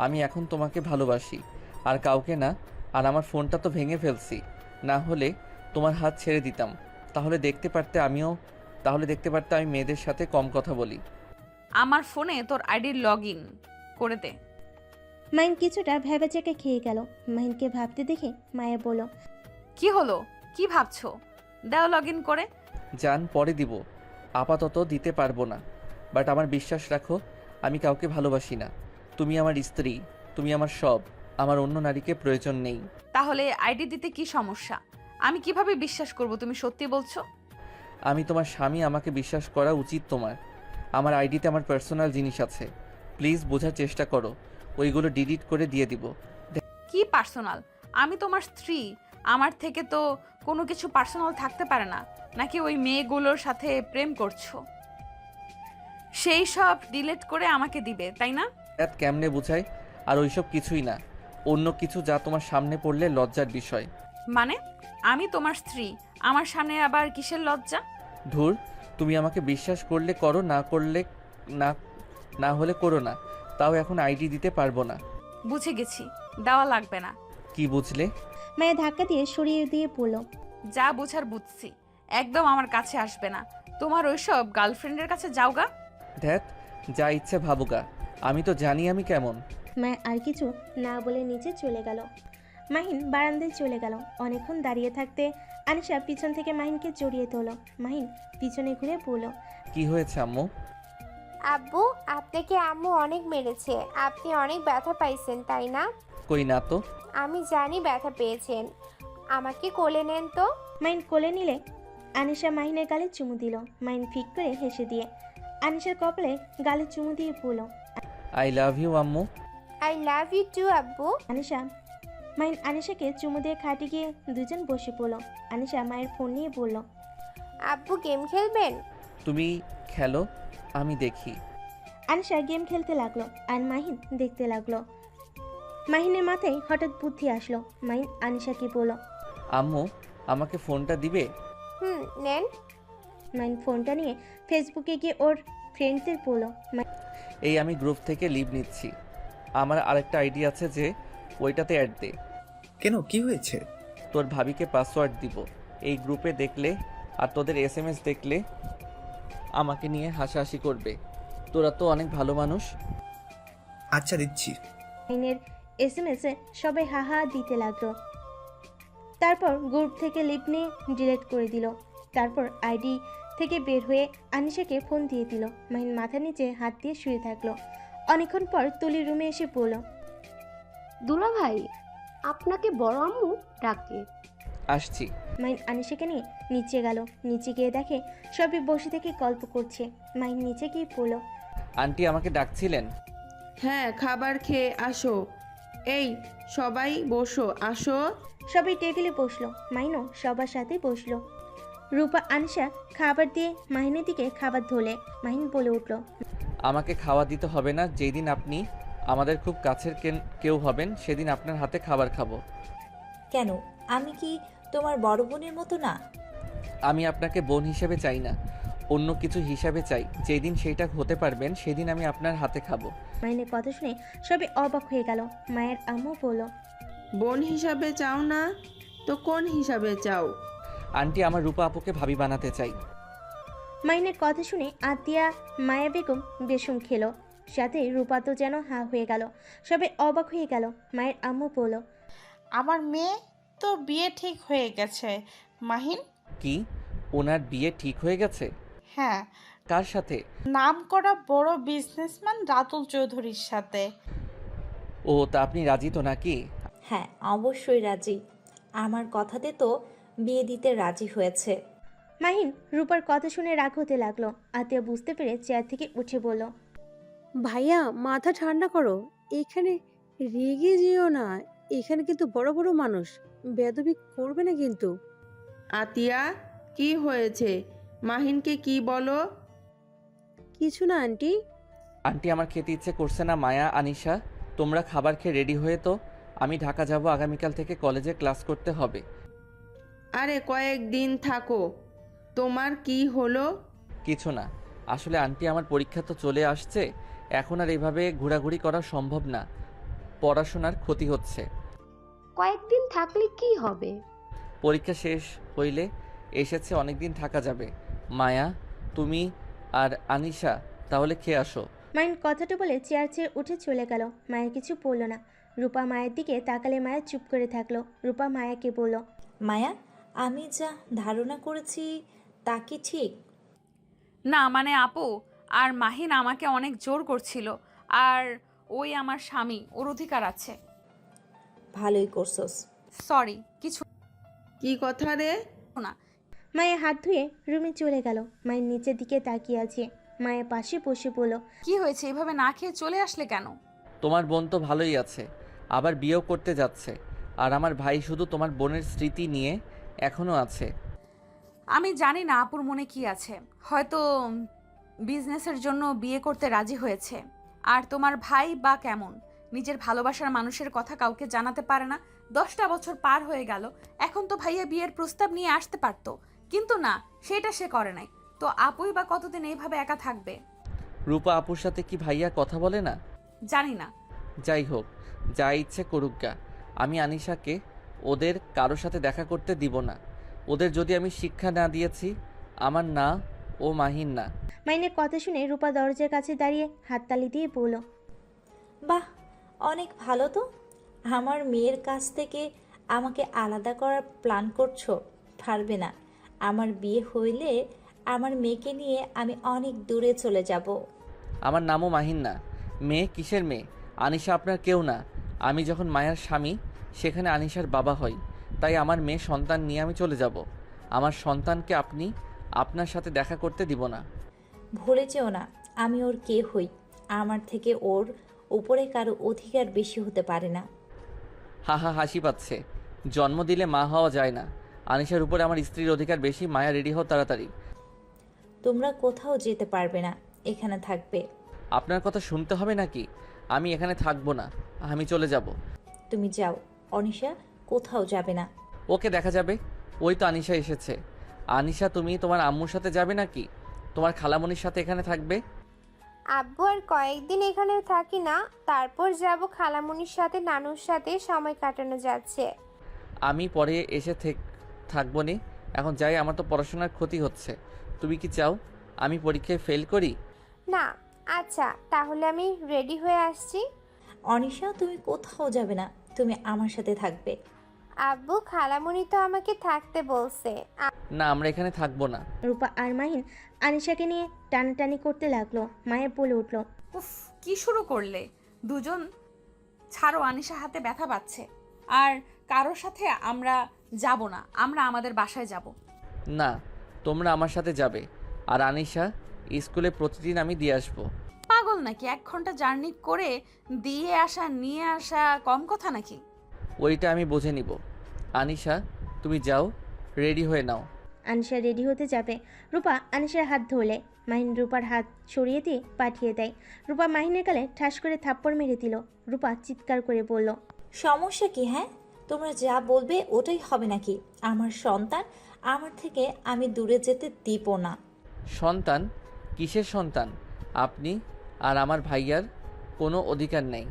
আমি এখন তোমাকে ভালোবাসি, আর কাউকে না। আর আমার ফোনটা তো ভেঙে ফেলছি, না হলে তোমার হাত ছেড়ে দিতাম। তাহলে দেখতে পারতে আমি মেয়েদের সাথে কম কথা বলি। আমার ফোনে তোর আইডির লগ ইন করে দে। মাহিন কিছুটা ভেবেচাকে খেয়ে গেল। মাহিনকে ভাবতে দেখে মায়া বলল, কি হলো? কি ভাবছো? দাও লগ ইন করে। জান, পরে দিব, আপাতত দিতে পারবো না। বাট আমার বিশ্বাস রাখো, আমি কাউকে ভালোবাসি না। তুমি আমার স্ত্রী, তুমি আমার সব। আমার অন্য নারীকে প্রয়োজন নেই। তাহলে আইডি দিতে কি সমস্যা? আমি কিভাবে বিশ্বাস করব তুমি সত্যি বলছো? আমি তোমার স্বামী, আমাকে বিশ্বাস করা উচিত তোমার। আমার আইডিতে আমার পার্সোনাল জিনিস আছে, প্লিজ বোঝার চেষ্টা করো। ওইগুলো ডিলিট করে দিয়ে দিব। কি পার্সোনাল? আমি তোমার স্ত্রী, আমার থেকে তো কোনো কিছু পার্সোনাল থাকতে পারে না। নাকি ওই মেয়েগুলোর সাথে প্রেম করছো? সেই সব ডিলিট করে আমাকে দিবে, তাই না? কেমনে বুঝাই? আর ওইসব কিছুই না, অন্য কিছু যা তোমার সামনে পড়লে লজ্জার বিষয়। মানে আমি তোমার স্ত্রী, আমার সামনে আবার কিসের লজ্জা? ধুর, তুমি আমাকে বিশ্বাস করলে করো, না হলে করো না। তাও এখন আইডি দিতে পারবো না। বুঝে গেছি, দেওয়া লাগবে না। কি বুঝলে? মায়া ধাক্কা দিয়ে সরিয়ে দিয়ে বলল, যা বুঝার বুঝছি, একদম আমার কাছে আসবে না। তোমার ওইসব গার্লফ্রেন্ডের কাছে যাওগা। ধ্যাত, যা ইচ্ছে ভাবুকা, আমি তো জানি আমি কেমন। মায়া আর কিছু না বলে নিচে চলে গেল। মাহিন বারান্দায় চলে গেল। অনেকক্ষণ দাঁড়িয়ে থাকতে আনিশা পিছন থেকে মাহিনকে জড়িয়ে তোল। মাহিন পিছনে ঘুরে বলল, কি হয়েছে আম্মু? আব্বু, আপনাকে আম্মু অনেক মেরেছে। আপনি অনেক ব্যথা পাইছেন তাই না? কই না তো। আমি জানি ব্যথা পেয়েছেন। আমাকে কোলে নেন তো। মাহিন কোলে নিলে আনিশা মাহিনের গালে চুমু দিল। মাহিন ফিক করে হেসে দিয়ে আনিশার কপালে গালে চুমু দিয়ে বলল, আই লাভ ইউ আম্মু। আই লাভ ইউ টু আব্বু। মাহিন আনিশাকে চুমু দিয়ে খাটে গিয়ে দুজন বসে পড়ল। আনিশা মায়ের ফোন নিয়ে বলল, আব্বু গেম খেলবেন? তুমি খেলো, আমি দেখি। আনিশা গেম খেলতে লাগলো আর মাহিন দেখতে লাগলো। মাহিনের মাথায় হঠাৎ বুদ্ধি আসলো। মাহিন আনিশাকে বলল, আম্মু, আমাকে ফোনটা দিবে? নেন। মাহিন ফোনটা নিয়ে ফেসবুকে গিয়ে ওর ফ্রেন্ডদের বলল, এই আমি গ্রুপ থেকে লিভ নিচ্ছি। আমার আরেকটা আইডি আছে, যে ওইটাতে অ্যাড দে। কেন, কি হয়েছে? তোর ভাবিকে পাসওয়ার্ড দিব। এই গ্রুপে দেখলে আর তোদের SMS দেখলে আমাকে নিয়ে হাসাহাসি করবে। তোরা তো অনেক ভালো মানুষ। আচ্ছা, দিচ্ছি। মাহিনের SMS এ সবাই হাহা দিতে লাগলো। তারপর গ্রুপ থেকে লিভ নিয়ে ডিলিট করে দিল। তারপর আইডি থেকে বের হয়ে আনিশাকে ফোন দিয়ে দিল। মাহিন মাথার নিচে হাত দিয়ে শুয়ে থাকলো। অনেকক্ষণ পর তুলি রুমে এসে বলল, দুলা ভাই, আপনাকে বড় আম্মু ডাকে। আসছি। মাহিন আনিশাকে নিয়ে নিচে গেল। নিচে গিয়ে দেখে সবাই বসে থেকে গল্প করছে। মাহিন নিচে গিয়ে বলল, আন্টি আমাকে ডাকছিলেন? হ্যাঁ, খাবার খেয়ে আসো। এই সবাই বসো, আসো। সবাই টেবিলে বসলো। মাহিনও সবার সাথে বসলো। রূপা আনিশা খাবার দিয়ে মাহিনের দিকে খাবার ধোলে। মাহিন বলে উঠল, আমাকে খাওয়া দিতে হবে না। যেই দিন আপনি আমাদের খুব কাছের কেউ হবেন, সেদিন আপনার হাতে খাবার খাবো। কেন, আমি কি তোমার বড় বোনের মতো না? আমি আপনাকে বোন হিসেবে চাই না, অন্য কিছু হিসাবে চাই। যেই দিন সেইটা হতে পারবেন, সেদিন আমি আপনার হাতে খাবো। মাহিনের কথা শুনে সবাই অবাক হয়ে গেল। মায়ের আম্মু বলল, বোন হিসাবে চাও না তো কোন হিসাবে চাও? আন্টি, আমার রূপা আপুকে ভাবি বানাতে চাই। মাহিনের কথা শুনে আতিয়া মায়া বেগম বেসম খেলো। সাথে রূপা তো যেন হা হয়ে গেল। সবাই অবাক হয়ে গেল। মায়ের আম্মু বলল, আমার মেয়ে তো বিয়ে ঠিক হয়ে গেছে মাহিন। কি, ওনার বিয়ে ঠিক হয়ে গেছে? হ্যাঁ, কার সাথে? নামকরা বড় বিজনেসম্যান রাতুল চৌধুরীর সাথে। ও, তা আপনি রাজি তো নাকি? হ্যাঁ, অবশ্যই রাজি। আমার কথাতে তো বিয়ে দিতে রাজি হয়েছে। মাহিন রূপার কথা শুনে রাগ হতে লাগলো। আতিয়া বুঝতে পেরে চেয়ার থেকে উঠে বলল, ভাইয়া, মাথা ঠান্ডা করো। এখানে রেগে যেও না। এখানে কিন্তু বড় বড় মানুষ, বেয়াদবি করবে না কিন্তু। আতিয়া, কি হয়েছে? মাহিনকে কি বলো? কিছু না আন্টি। আন্টি, আমার খেতে ইচ্ছে করছে না। মায়া, আনিশা, তোমরা খাবার খেয়ে রেডি হয়ে তো। আমি ঢাকা যাব, আগামীকাল থেকে কলেজে ক্লাস করতে হবে। আরে কয়েকদিন থাকো। তোমার কি হলো? কিছু না। আসলে আন্টি, আমার পরীক্ষা তো চলে আসছে। এখন আর এইভাবে ঘোরাঘুরি করা সম্ভব না। পড়াশোনার ক্ষতি হচ্ছে। কয়েকদিন থাকলে কি হবে? পরীক্ষা শেষ হইলে এসেছে, অনেক দিন থাকা যাবে। মায়া, তুমি আর আনিশা তাহলে খেয়ে আসো। মাহিন কথাটা বলে চেয়ার ছেড়ে উঠে চলে গেল। মায়া কিছু বলল না। রূপা মায়ের দিকে তাকালে মায়া চুপ করে থাকলো। রূপা মায়াকে বলল, মায়া, আমি যা ধারণা করেছি তা কি ঠিক? না মানে আপু আর মাহিন আমাকে অনেক জোর করছিল। আর ওই আমার স্বামী, ওর অধিকার আছে। ভালোই করছস। সরি, কিছু কি কথা রে? না। মায়া হাত ধুয়ে রুমে চলে গেল। মায়ের নিচের দিকে তাকিয়ে আছে। মায়ের পাশে বসে বলল, কি হয়েছে, এভাবে না খেয়ে চলে আসলে কেন? তোমার বোন তো ভালোই আছে, আবার বিয়েও করতে যাচ্ছে। আর আমার ভাই শুধু তোমার বোনের স্মৃতি নিয়ে এখনও আছে। আমি জানি না আপুর মনে কি আছে। হয়তো বিজনেসের জন্য বিয়ে করতে রাজি হয়েছে। আর তোমার ভাই বা কেমন, নিজের ভালোবাসার মানুষের কথা কাউকে জানাতে পারে না। 10টা বছর পার হয়ে গেল, এখন তো ভাইয়া বিয়ের প্রস্তাব নিয়ে আসতে পারতো, কিন্তু না, সেটা সে করে নাই। তো আপুই বা কতদিন এইভাবে একা থাকবে? রূপা আপুর সাথে কি ভাইয়া কথা বলে না? জানি না। যাই হোক, যা ইচ্ছে করুক গা, আমি আনিশাকে ওদের কারোর সাথে দেখা করতে দিব না। ওদের যদি আমি শিক্ষা না দিয়েছি, আমার না ও মাহিন না। মাইনের কথা শুনে রূপা দরজার কাছে দাঁড়িয়ে হাততালি দিয়ে বলল, বাহ, অনেক ভালো তো। আমার মেয়ের কাছ থেকে আমাকে আলাদা করার প্ল্যান করছো? পারবে না। আমার বিয়ে হইলে আমার মেয়েকে নিয়ে আমি অনেক দূরে চলে যাব। আমার নামও মাহিন না। মেয়ে কিসের মেয়ে? আনিশা আপনার কেউ না। আমি যখন মায়ার স্বামী, সেখানে আনিশার বাবা হই। তাই আমার মেয়ে সন্তান নিয়ে আমি চলে যাব। আমার সন্তানকে আপনি আপনার সাথে দেখা করতে দিব না। ভুলে যেও না, আমি ওর কে হই। আমার থেকে ওর উপরে কারো অধিকার বেশি হতে পারে না। হা হা, হাসি পাচ্ছে। জন্ম দিলে মা হওয়া যায় না। আনিশার উপরে আমার স্ত্রীর অধিকার বেশি। মায়া, রেডি হও তাড়াতাড়ি। তোমরা কোথাও যেতে পারবে না, এখানে থাকবে। আপনার কথা শুনতে হবে নাকি? আমি এখানে থাকবো না, আমি চলে যাব। তুমি যাও, অনিশা কোথাও যাবে না। ওকে দেখা যাবে। ওই তো আনিশা এসেছে। আনিশা, তুমি তোমার আম্মুর সাথে যাবে নাকি তোমার খালামণির সাথে এখানে থাকবে? আব্বু আর কয়েকদিন এখানে থাকি না, তারপর যাব খালামুনির সাথে, নানুর সাথে সময় কাটানো যাচ্ছে। আমি পরে এসে থাকবো নি। এখন যাই, আমার তো পড়াশোনার ক্ষতি হচ্ছে। তুমি কি চাও আমি পরীক্ষায় ফেল করি? না, আচ্ছা তাহলে আমি রেডি হয়ে আসছি। অনিশা, তুমি কোথাও যাবে না, তুমি আমার সাথে থাকবে। আব্বু, খালামুনি তো আমাকে থাকতে বলছে। না, আমরা এখানে থাকবো না। রূপা আর মাহিন আনিশাকে নিয়ে টানাটানি করতে লাগলো। মায়া বলে উঠল, উফ, কি শুরু করলে দুজন? ছাড়ো, আনিশা হাতে ব্যথা পাচ্ছে। আর কারোর সাথে আমরা যাব না, আমরা আমাদের বাসায় যাব। না, তোমরা আমার সাথে যাবে। আর আনিশা স্কুলে প্রতিদিন আমি দিয়ে আসবো। পাগল নাকি? 1 ঘন্টা জার্নি করে দিয়ে আসা নিয়ে আসা কম কথা নাকি? ওইটা আমি বুঝে নিব। আনিশা, তুমি যাও, রেডি হয়ে নাও। আনিশা রেডি হতে যাবে। রূপা আনিশার হাত ধরলে মাহিন রূপার হাত সরিয়ে দিয়ে পাঠিয়ে দেয়। রূপা মাহিনের গালে ঠাস করে থাপ্পড় মেরে দিল। রূপা চিৎকার করে বলল, সমস্যা কি? হ্যাঁ, তোমরা যা বলবে ওটাই হবে নাকি? আমার সন্তান, আমার থেকে আমি দূরে যেতে দিব না। সন্তান? কিসের সন্তান? আপনি আর আমার ভাইয়ার কোনো অধিকার নেই।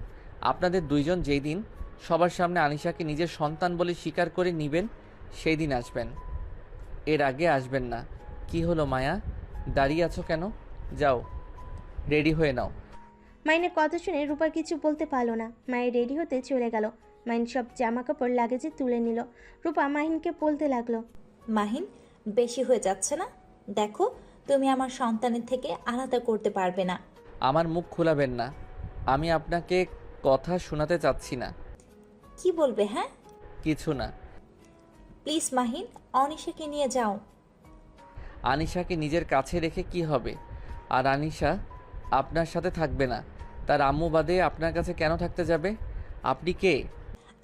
আপনাদের দুইজন যেই দিন সবার সামনে আনিশাকে নিজের সন্তান বলে স্বীকার করে নেবেন, সেই দিন আসবেন। এর আগে আসবেন না। কি হলো মায়া, দাঁড়িয়ে আছো কেন? যাও, রেডি হয়ে নাও। মাইনের কথা শুনে রূপা কিছু বলতে পারলো না। মায়ের রেডি হতে চলে গেল। মাহিন সব জামা কাপড় লাগেজে তুলে নিল। রূপা মাহিনকে বলতে লাগলো, মাহিন, বেশি হয়ে যাচ্ছে না? দেখো, তুমি আমার সন্তানের থেকে আলাদা করতে পারবে না। আমার মুখ খোলাবেন না। আমি আপনাকে কথা শোনাতে চাচ্ছি না। কি বলবে? হ্যাঁ, কিছু না। প্লিজ মাহিন, অনিশাকে নিয়ে যাও। আনিশাকে নিজের কাছে রেখে কি হবে? আর আনিশা আপনার সাথে থাকবে না। তার আম্মু বাদে আপনার কাছে কেন থাকতে যাবে? আপনি কে?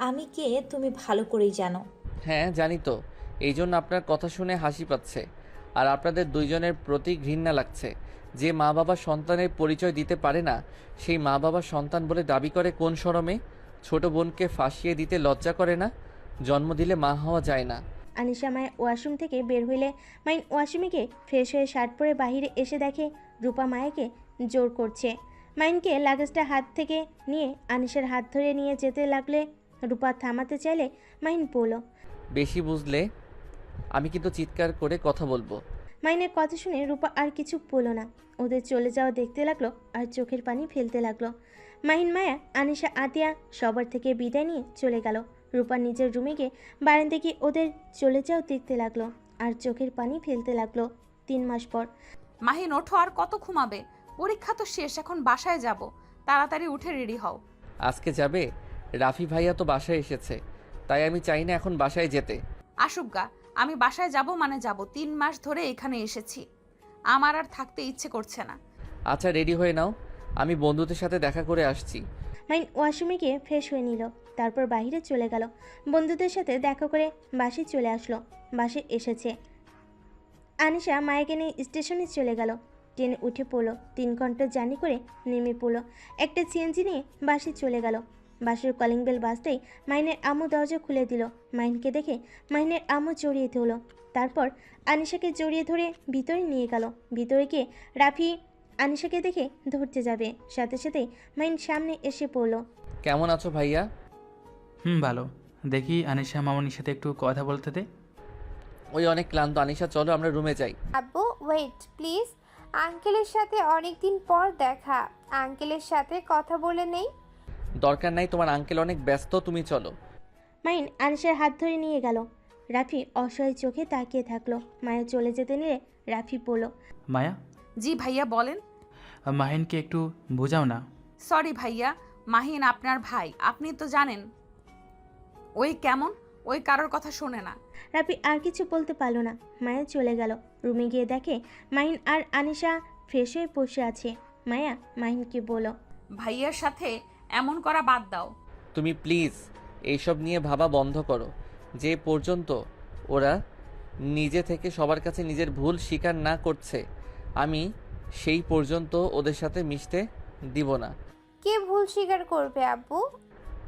আমি কে তুমি ভালো করেই জানো। হ্যাঁ, জানি তো। এই জন্য আপনার কথা শুনে হাসি পাচ্ছে। আর আপনাদের দুইজনের প্রতি ঘৃণা লাগছে। যে মা বাবা সন্তানের পরিচয় দিতে পারে না, সেই মা বাবা সন্তান বলে দাবি করে কোন শরমে? ছোট বোনকে ফাঁসিয়ে দিতে লজ্জা করে না? জন্ম দিলে মা হওয়া যায় না। আনিশা মায়ের ওয়াশরুম থেকে বের হইলে মাইন ওয়াশরুমে গিয়ে ফ্রেশ হয়ে শার্ট পরে বাহিরে এসে দেখে রূপা মায়াকে জোর করছে। মাইনকে লাগেজটা হাত থেকে নিয়ে আনিশার হাত ধরে নিয়ে যেতে লাগলে রূপা থামাতে চাইলে মাহিন বলল, বেশি বুঝলে আমি কিন্তু চিৎকার করে কথা বলবো। মাইনের কথা শুনে রূপা আর কিছু বলল না। ওদের চলে যাওয়া দেখতে লাগলো আর চোখের পানি ফেলতে লাগলো। মাহিন, মায়া, আনিশা, আতিয়া সবার থেকে বিদায় নিয়ে চলে গেল। রূপা নিজের রুমে গিয়ে বারান্দা গিয়ে ওদের চলে যাও দেখতে লাগলো আর চোখের পানি ফেলতে লাগলো। 3 মাস পর। মাহিন, ওঠো, আর কত ঘুমাবে? পরীক্ষা তো শেষ, এখন বাসায় যাব। তাড়াতাড়ি উঠে রেডি হও। আজকে যাবে? রাফি ভাইয়া তো বাসায় এসেছে, তাই আমি চাই না এখন বাসায় যেতে। আসুক গা, আমি বাসায় যাব মানে যাব। 3 মাস ধরে এখানে এসেছি, আমার আর থাকতে ইচ্ছে করছে না। আচ্ছা, রেডি হয়ে নাও, আমি বন্ধুদের সাথে দেখা করে আসছি। মাইন ওয়াশরুমে গিয়ে ফ্রেশ হয়ে নিল, তারপর বাইরে চলে গেল। বন্ধুদের সাথে দেখা করে বাসে চলে আসলো। বাসে এসেছে। আনিশা মায়াকে নিয়ে স্টেশনে চলে গেল। ট্রেনে উঠে পড়লো। 3 ঘন্টা জার্নি করে নেমে পড়লো। একটা সিএনজি নিয়ে বাসে চলে গেল। বাসের কলিং বেল বাজতেই মাইনের আম্মু দরজা খুলে দিল। মাইনকে দেখে মাইনের আম্মু জড়িয়ে ধরলো। তারপর আনিশাকে জড়িয়ে ধরে ভিতরে নিয়ে গেল। ভিতরে গিয়ে রাফি আনিশাকে দেখে ধরতে যাবে, সাথে সাথেই মাইন সামনে এসে পড়লো। কেমন আছো ভাইয়া? ভালো। দেখি আনিশা মামনির সাথে একটু কথা বলতে দে। ওই অনেক ক্লান্ত। আনিশা চলো আমরা রুমে যাই। আব্বু ওয়েট প্লিজ, আঙ্কেলের সাথে অনেকদিন পর দেখা, আঙ্কেলের সাথে কথা বলে নেই। দরকার নাই, তোমার আঙ্কেল অনেক ব্যস্ত, তুমি চলো। মাহিন আনিশার হাত ধরে নিয়ে গেল। রাফি অসহায় চোখে তাকিয়ে থাকলো। মায়া চলে যেতে নিলে রাফি বলল, মায়া, জি ভাইয়া বলেন। মাহিনকে একটু বোঝাও না। সরি ভাইয়া, মাহিন আপনার ভাই, আপনি তো জানেন ওই কেমন, ওই কারোর কথা শোনে না। রাফি আর কিছু বলতে পারলো না। মায়া চলে গেল। রুমে গিয়ে দেখে মাহিন আর আনিশা ফ্রেশ হয়ে বসে আছে। মায়া মাহিনকে বলল, ভাইয়ার সাথে এমন করা বাদ দাও। তুমি প্লিজ এইসব নিয়ে ভাবা বন্ধ করো। যে পর্যন্ত ওরা নিজে থেকে সবার কাছে নিজের ভুল স্বীকার না করছে, আমি সেই পর্যন্ত ওদের সাথে মিশতে দিব না। কে ভুল স্বীকার করবে আব্বু?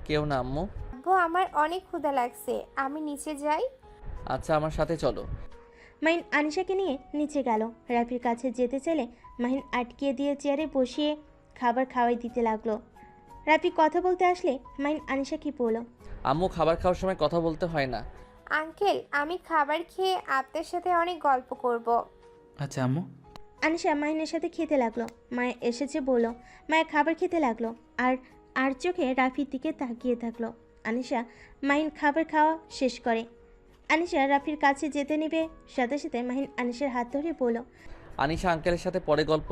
কেউ না আম্মু। আব্বু আমার অনেক ক্ষুধা লাগছে, আমি নিচে যাই। আচ্ছা আমার সাথে চলো। মাহিন আনিশাকে নিয়ে নিচে গেল। রাফির কাছে যেতে চাইলে মাহিন আটকিয়ে দিয়ে চেয়ারে বসিয়ে খাবার খাওয়াই দিতে লাগলো। রাফি কথা বলতে আসলে মাহিন আনিশা কি বলল, আম্মু খাবার খাওয়ার সময় কথা বলতে হয় না। আঙ্কেল আমি খাবার খেয়ে আপনার সাথে অনেক গল্প করব। আচ্ছা আম্মু। আনিশা মাহিনের সাথে খেতে লাগলো। মায়া এসেছে বলল। মায়া খাবার খেতে লাগলো আর আর চোখে রাফির দিকে তাকিয়ে থাকলো। আনিশা মাহিন খাবার খাওয়া শেষ করে। আনিশা রাফির কাছে যেতে নেবে, সাথে সাথে মাহিন আনিশার হাত ধরে বলল, আনিশা আঙ্কেলের সাথে পরে গল্প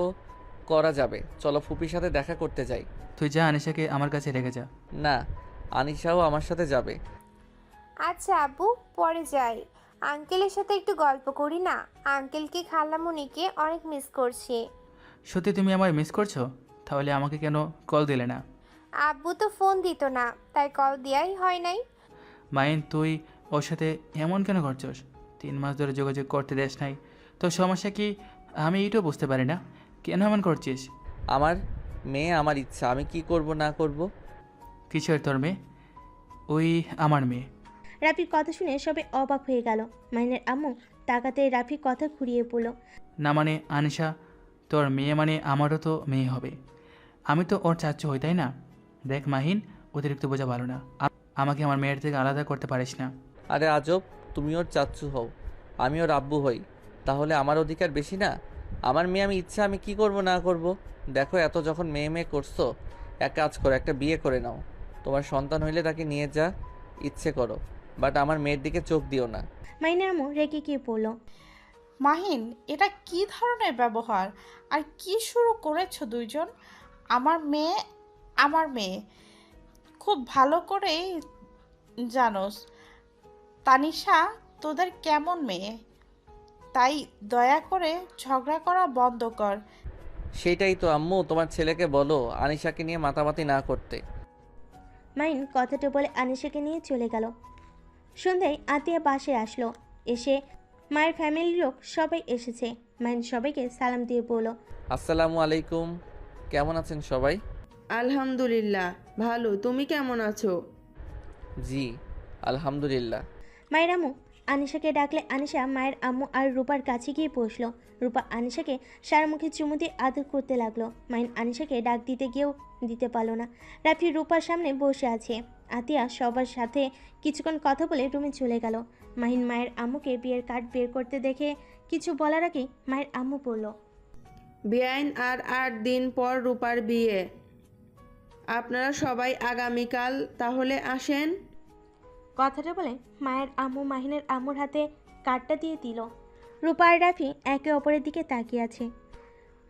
করা যাবে, চলো ফুপির সাথে দেখা করতে যাই। তুই যা, আনিশাকে আমার কাছে রেখে যা। না, আনিশাও আমার সাথে যাবে। আচ্ছা আব্বু পরে যাই, আঙ্কেলের সাথে একটু গল্প করি না, আঙ্কেলকে খালামুনিকে অনেক মিস করছি। সত্যি তুমি আমার মিস করছো? তাহলে আমাকে কেন কল দিলে না? আব্বু তো ফোন দিত না, তাই কল দেওয়াই হয় নাই। মাইন, তুই ওর সাথে এমন কেন করছস? 3 মাস ধরে যোগাযোগ করতে দেশ নাই, তোর সমস্যা কি? আমি এইটাও বুঝতে পারি না, কেন এমন করছিস? আমার মেয়ে, আমার ইচ্ছা, আমি কি করব না করব। কিসের তোর মেয়ে? ওই আমার মেয়ে। রাফির কথা শুনে সবে অবাক হয়ে গেল। মাহিনের আম্মু তাকাতে রাফি কথা ঘুরিয়ে পড়ল। না মানে আনিশা, তোর মেয়ে মানে আমারও তো মেয়ে হবে। আমি তো ওর চাচ্চু হই, তাই না? দেখ মাহিন, অতিরিক্ত বোঝা ভালো না। আমাকে আমার মেয়ের থেকে আলাদা করতে পারিস না। আরে আজব, তুমি ওর চাচ্চু হও, আমি ওর আব্বু হই, তাহলে আমার অধিকার বেশি না? আমার মেয়ে, আমি ইচ্ছা, আমি কি করব না করব। দেখো এত যখন মেয়ে মেয়ে করছো, এক কাজ করো, একটা বিয়ে করে নাও। তোমার সন্তান হইলে তাকে নিয়ে যা ইচ্ছে করো, বাট আমার মেয়ের দিকে চোখ দিও না। মাহিনের আম্মু রেগে গিয়ে পড়ল, মাহিন এটা কি ধরনের ব্যবহার আর কি শুরু করেছো দুইজন? আমার মেয়ে আমার মেয়ে, খুব ভালো করেই জানোস তানিশা তোদের কেমন মেয়ে, তাই দয়া করে ঝগড়া করা বন্ধ কর। সেটাই তো আম্মু, তোমার ছেলেকে বলো আনিশাকে নিয়ে মাতামাতি না করতে। মাহিন কথাটা বলে আনিশাকে নিয়ে চলে গেল। সন্ধ্যায় আতিয়া বাসায় আসলো। এসে মায়ের ফ্যামিলির লোক সবাই এসেছে। মাহিন সবাইকে সালাম দিয়ে বলল, আসসালামু আলাইকুম, কেমন আছেন সবাই? আলহামদুলিল্লাহ ভালো, তুমি কেমন আছো? জি আলহামদুলিল্লাহ। মায়ের আম্মু আনিশাকে ডাকলে আনিশা মায়ের আম্মু আর রূপার কাছে গিয়ে বসলো। রূপা আনিশাকে সারা মুখে চুমু দিয়ে আদর করতে লাগলো। মাহিন আনিশাকে ডাক দিতে গিয়েও দিতে পারলো না। রাফি রূপার সামনে বসে আছে। আতিয়া সবার সাথে কিছুক্ষণ কথা বলে রুমে চলে গেল। মাহিন মায়ের আম্মুকে বিয়ের কার্ড বের করতে দেখে কিছু বলার আগেই মায়ের আম্মু বলল, বেআইন আর 8 দিন পর রূপার বিয়ে, আপনারা সবাই আগামীকাল তাহলে আসেন। কথাটা বলে মায়ের আম্মু মাহিনের আম্মুর হাতে কার্ডটা দিয়ে দিল। রূপা আর রাফি একে অপরের দিকে তাকিয়ে আছে।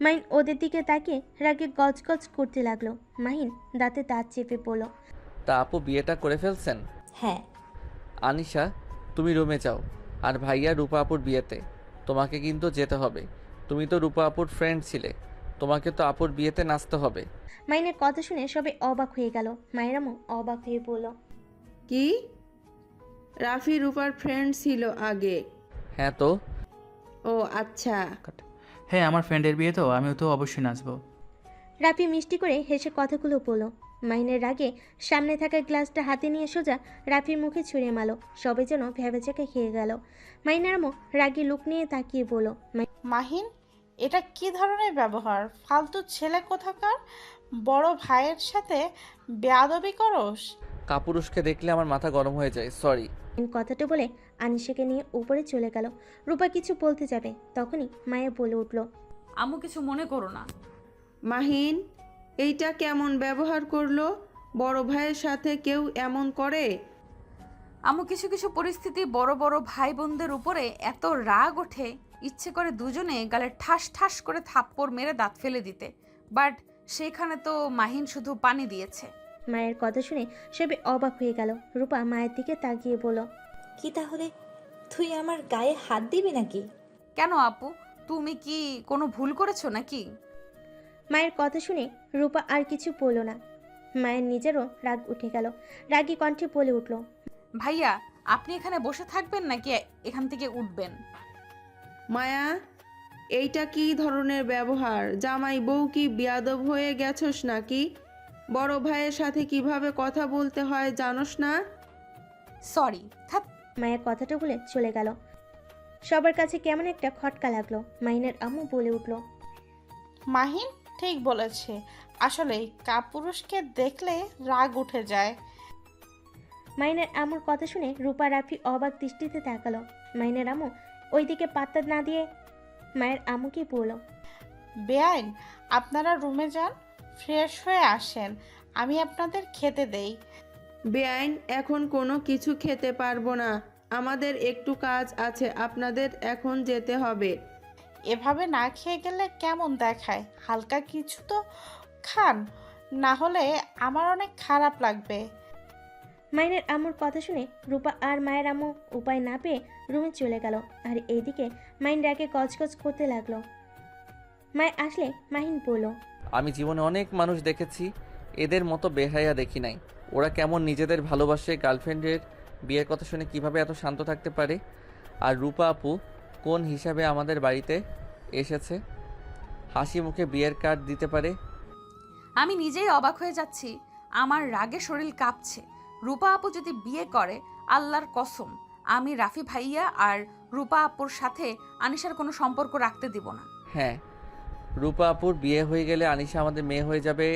মাহিন ওদের দিকে তাকিয়ে রাগে গজগজ করতে লাগলো। মাহিন দাঁতে দাঁত চেপে পড়ল, তা আপু বিয়েটা করে ফেলছেন? হ্যাঁ। আনিশা তুমি রুমে যাও, আর ভাইয়া রূপা আপুর বিয়েতে তোমাকে কিন্তু যেতে হবে। তুমি তো রূপা আপুর ফ্রেন্ড ছিলে, তোমাকে তো আপুর বিয়েতে নাচতে হবে। মাহিনের কথা শুনে সবাই অবাক হয়ে গেল। মায়ের আম্মু অবাক হয়ে পড়ল, কি? রাফি রূপার ফ্রেন্ড ছিল আগে? হ্যাঁ তো। ও আচ্ছা। হ্যাঁ, আমার ফ্রেন্ডের বিয়ে তো, আমিও তো অবশ্যই নাচবো। রাফি মিষ্টি করে হেসে কথাগুলো বলল। মাহিনের রাগে সামনে থাকা গ্লাসটা হাতে নিয়ে সোজা রাফির মুখে ছুঁড়ে মারল। সবে যেন ভেবেচাকে খেয়ে গেল। মাহিনের আম্মু রাগী লুক নিয়ে তাকিয়ে বলল, মাহিন এটা কি ধরনের ব্যবহার? ফালতু ছেলে কোথাকার! বড় ভাইয়ের সাথে বেয়াদবি করস? কাপুরুষকে দেখলে আমার মাথা গরম হয়ে যায়, সরি। কথাটা বলে আনিশাকে নিয়ে উপরে চলে গেল। রূপা কিছু বলতে যাবে, তখনই মায়া বলে উঠল, আম্মু কিছু মনে করো না। মাহিন, এইটা কেমন ব্যবহার করলো? বড় ভাইয়ের সাথে কেউ এমন করে? আম্মু কিছু কিছু পরিস্থিতি বড় বড় ভাই বোনদের উপরে এত রাগ ওঠে, ইচ্ছে করে দুজনে গালে ঠাস ঠাস করে থাপ্পড় মেরে দাঁত ফেলে দিতে, বাট সেখানে তো মাহিন শুধু পানি দিয়েছে। মায়ের কথা শুনে সবে অবাক হয়ে গেল। রূপা মায়ের দিকে তাকিয়ে বলল, কি তাহলে তুই আমার গায়ে হাত দিবি নাকি? কেন আপু, তুমি কি কোনো ভুল করেছো নাকি? মায়ের কথা শুনে রূপা আর কিছু বলল না। মায়ের নিজেরও রাগ উঠে গেল। রাগী কণ্ঠে বলে উঠল, ভাইয়া, আপনি এখানে বসে থাকবেন নাকি এখান থেকে উঠবেন? মায়া, এইটা কি ধরনের ব্যবহার? জামাই বউ কি বেয়াদব হয়ে গেছস নাকি? বড় ভাইয়ের সাথে কিভাবে কথা বলতে হয় জানোস না? সরি। মায়ের কথাটা বলে চলে গেল। সবার কাছে কেমন একটা খটকা লাগলো। মাহিনের আম্মু বলে উঠল, মাহিন ঠিক বলেছে, আসলে কাপুরুষকে দেখলে রাগ উঠে যায়। মাহিনের আম্মুর কথা শুনে রূপা রাফি অবাক দৃষ্টিতে তাকালো। মাহিনের আম্মু ওইদিকে পাত্তা না দিয়ে মায়ের আম্মুকে বলল, বেআইন, আপনারা রুমে যান, ফ্রেশ হয়ে আসেন, আমি আপনাদের খেতে দেই। বেআইন, এখন কোনো কিছু খেতে পারবো না, আমাদের একটু কাজ আছে, আপনাদের এখন যেতে হবে। এভাবে না খেয়ে গেলে কেমন দেখায়? হালকা কিছু তো খান, না হলে আমার অনেক খারাপ লাগবে। মাইনের আম্মুর কথা শুনে রূপা আর মায়ের আম্মু উপায় না পেয়ে রুমে চলে গেল। আর এইদিকে মাইন রাগে গজগজ করতে লাগলো। মায় আসলে মাহিন বলল, আমি জীবনে অনেক মানুষ দেখেছি, এদের মতো বেহায়া দেখি নাই। ওরা কেমন নিজেদের ভালোবাসে, গার্লফ্রেন্ডের বিয়ের কথা শুনে কিভাবে এত শান্ত থাকতে পারে। আর রূপা আপু কোন হিসাবে আমাদের বাড়িতে এসেছে, হাসি মুখে বিয়ের কার্ড দিতে পারে। আমি নিজেই অবাক হয়ে যাচ্ছি, আমার রাগে শরীর কাঁপছে। রূপা আপু যদি বিয়ে করে, আল্লাহর কসম আমি রাফি ভাইয়া আর রূপা আপুর সাথে আনিশার কোনো সম্পর্ক রাখতে দিব না। হ্যাঁ, রূপা আপুর বিয়ে হয়ে গেলে আনিশা আমাদের মেয়ে হয়ে যাবে।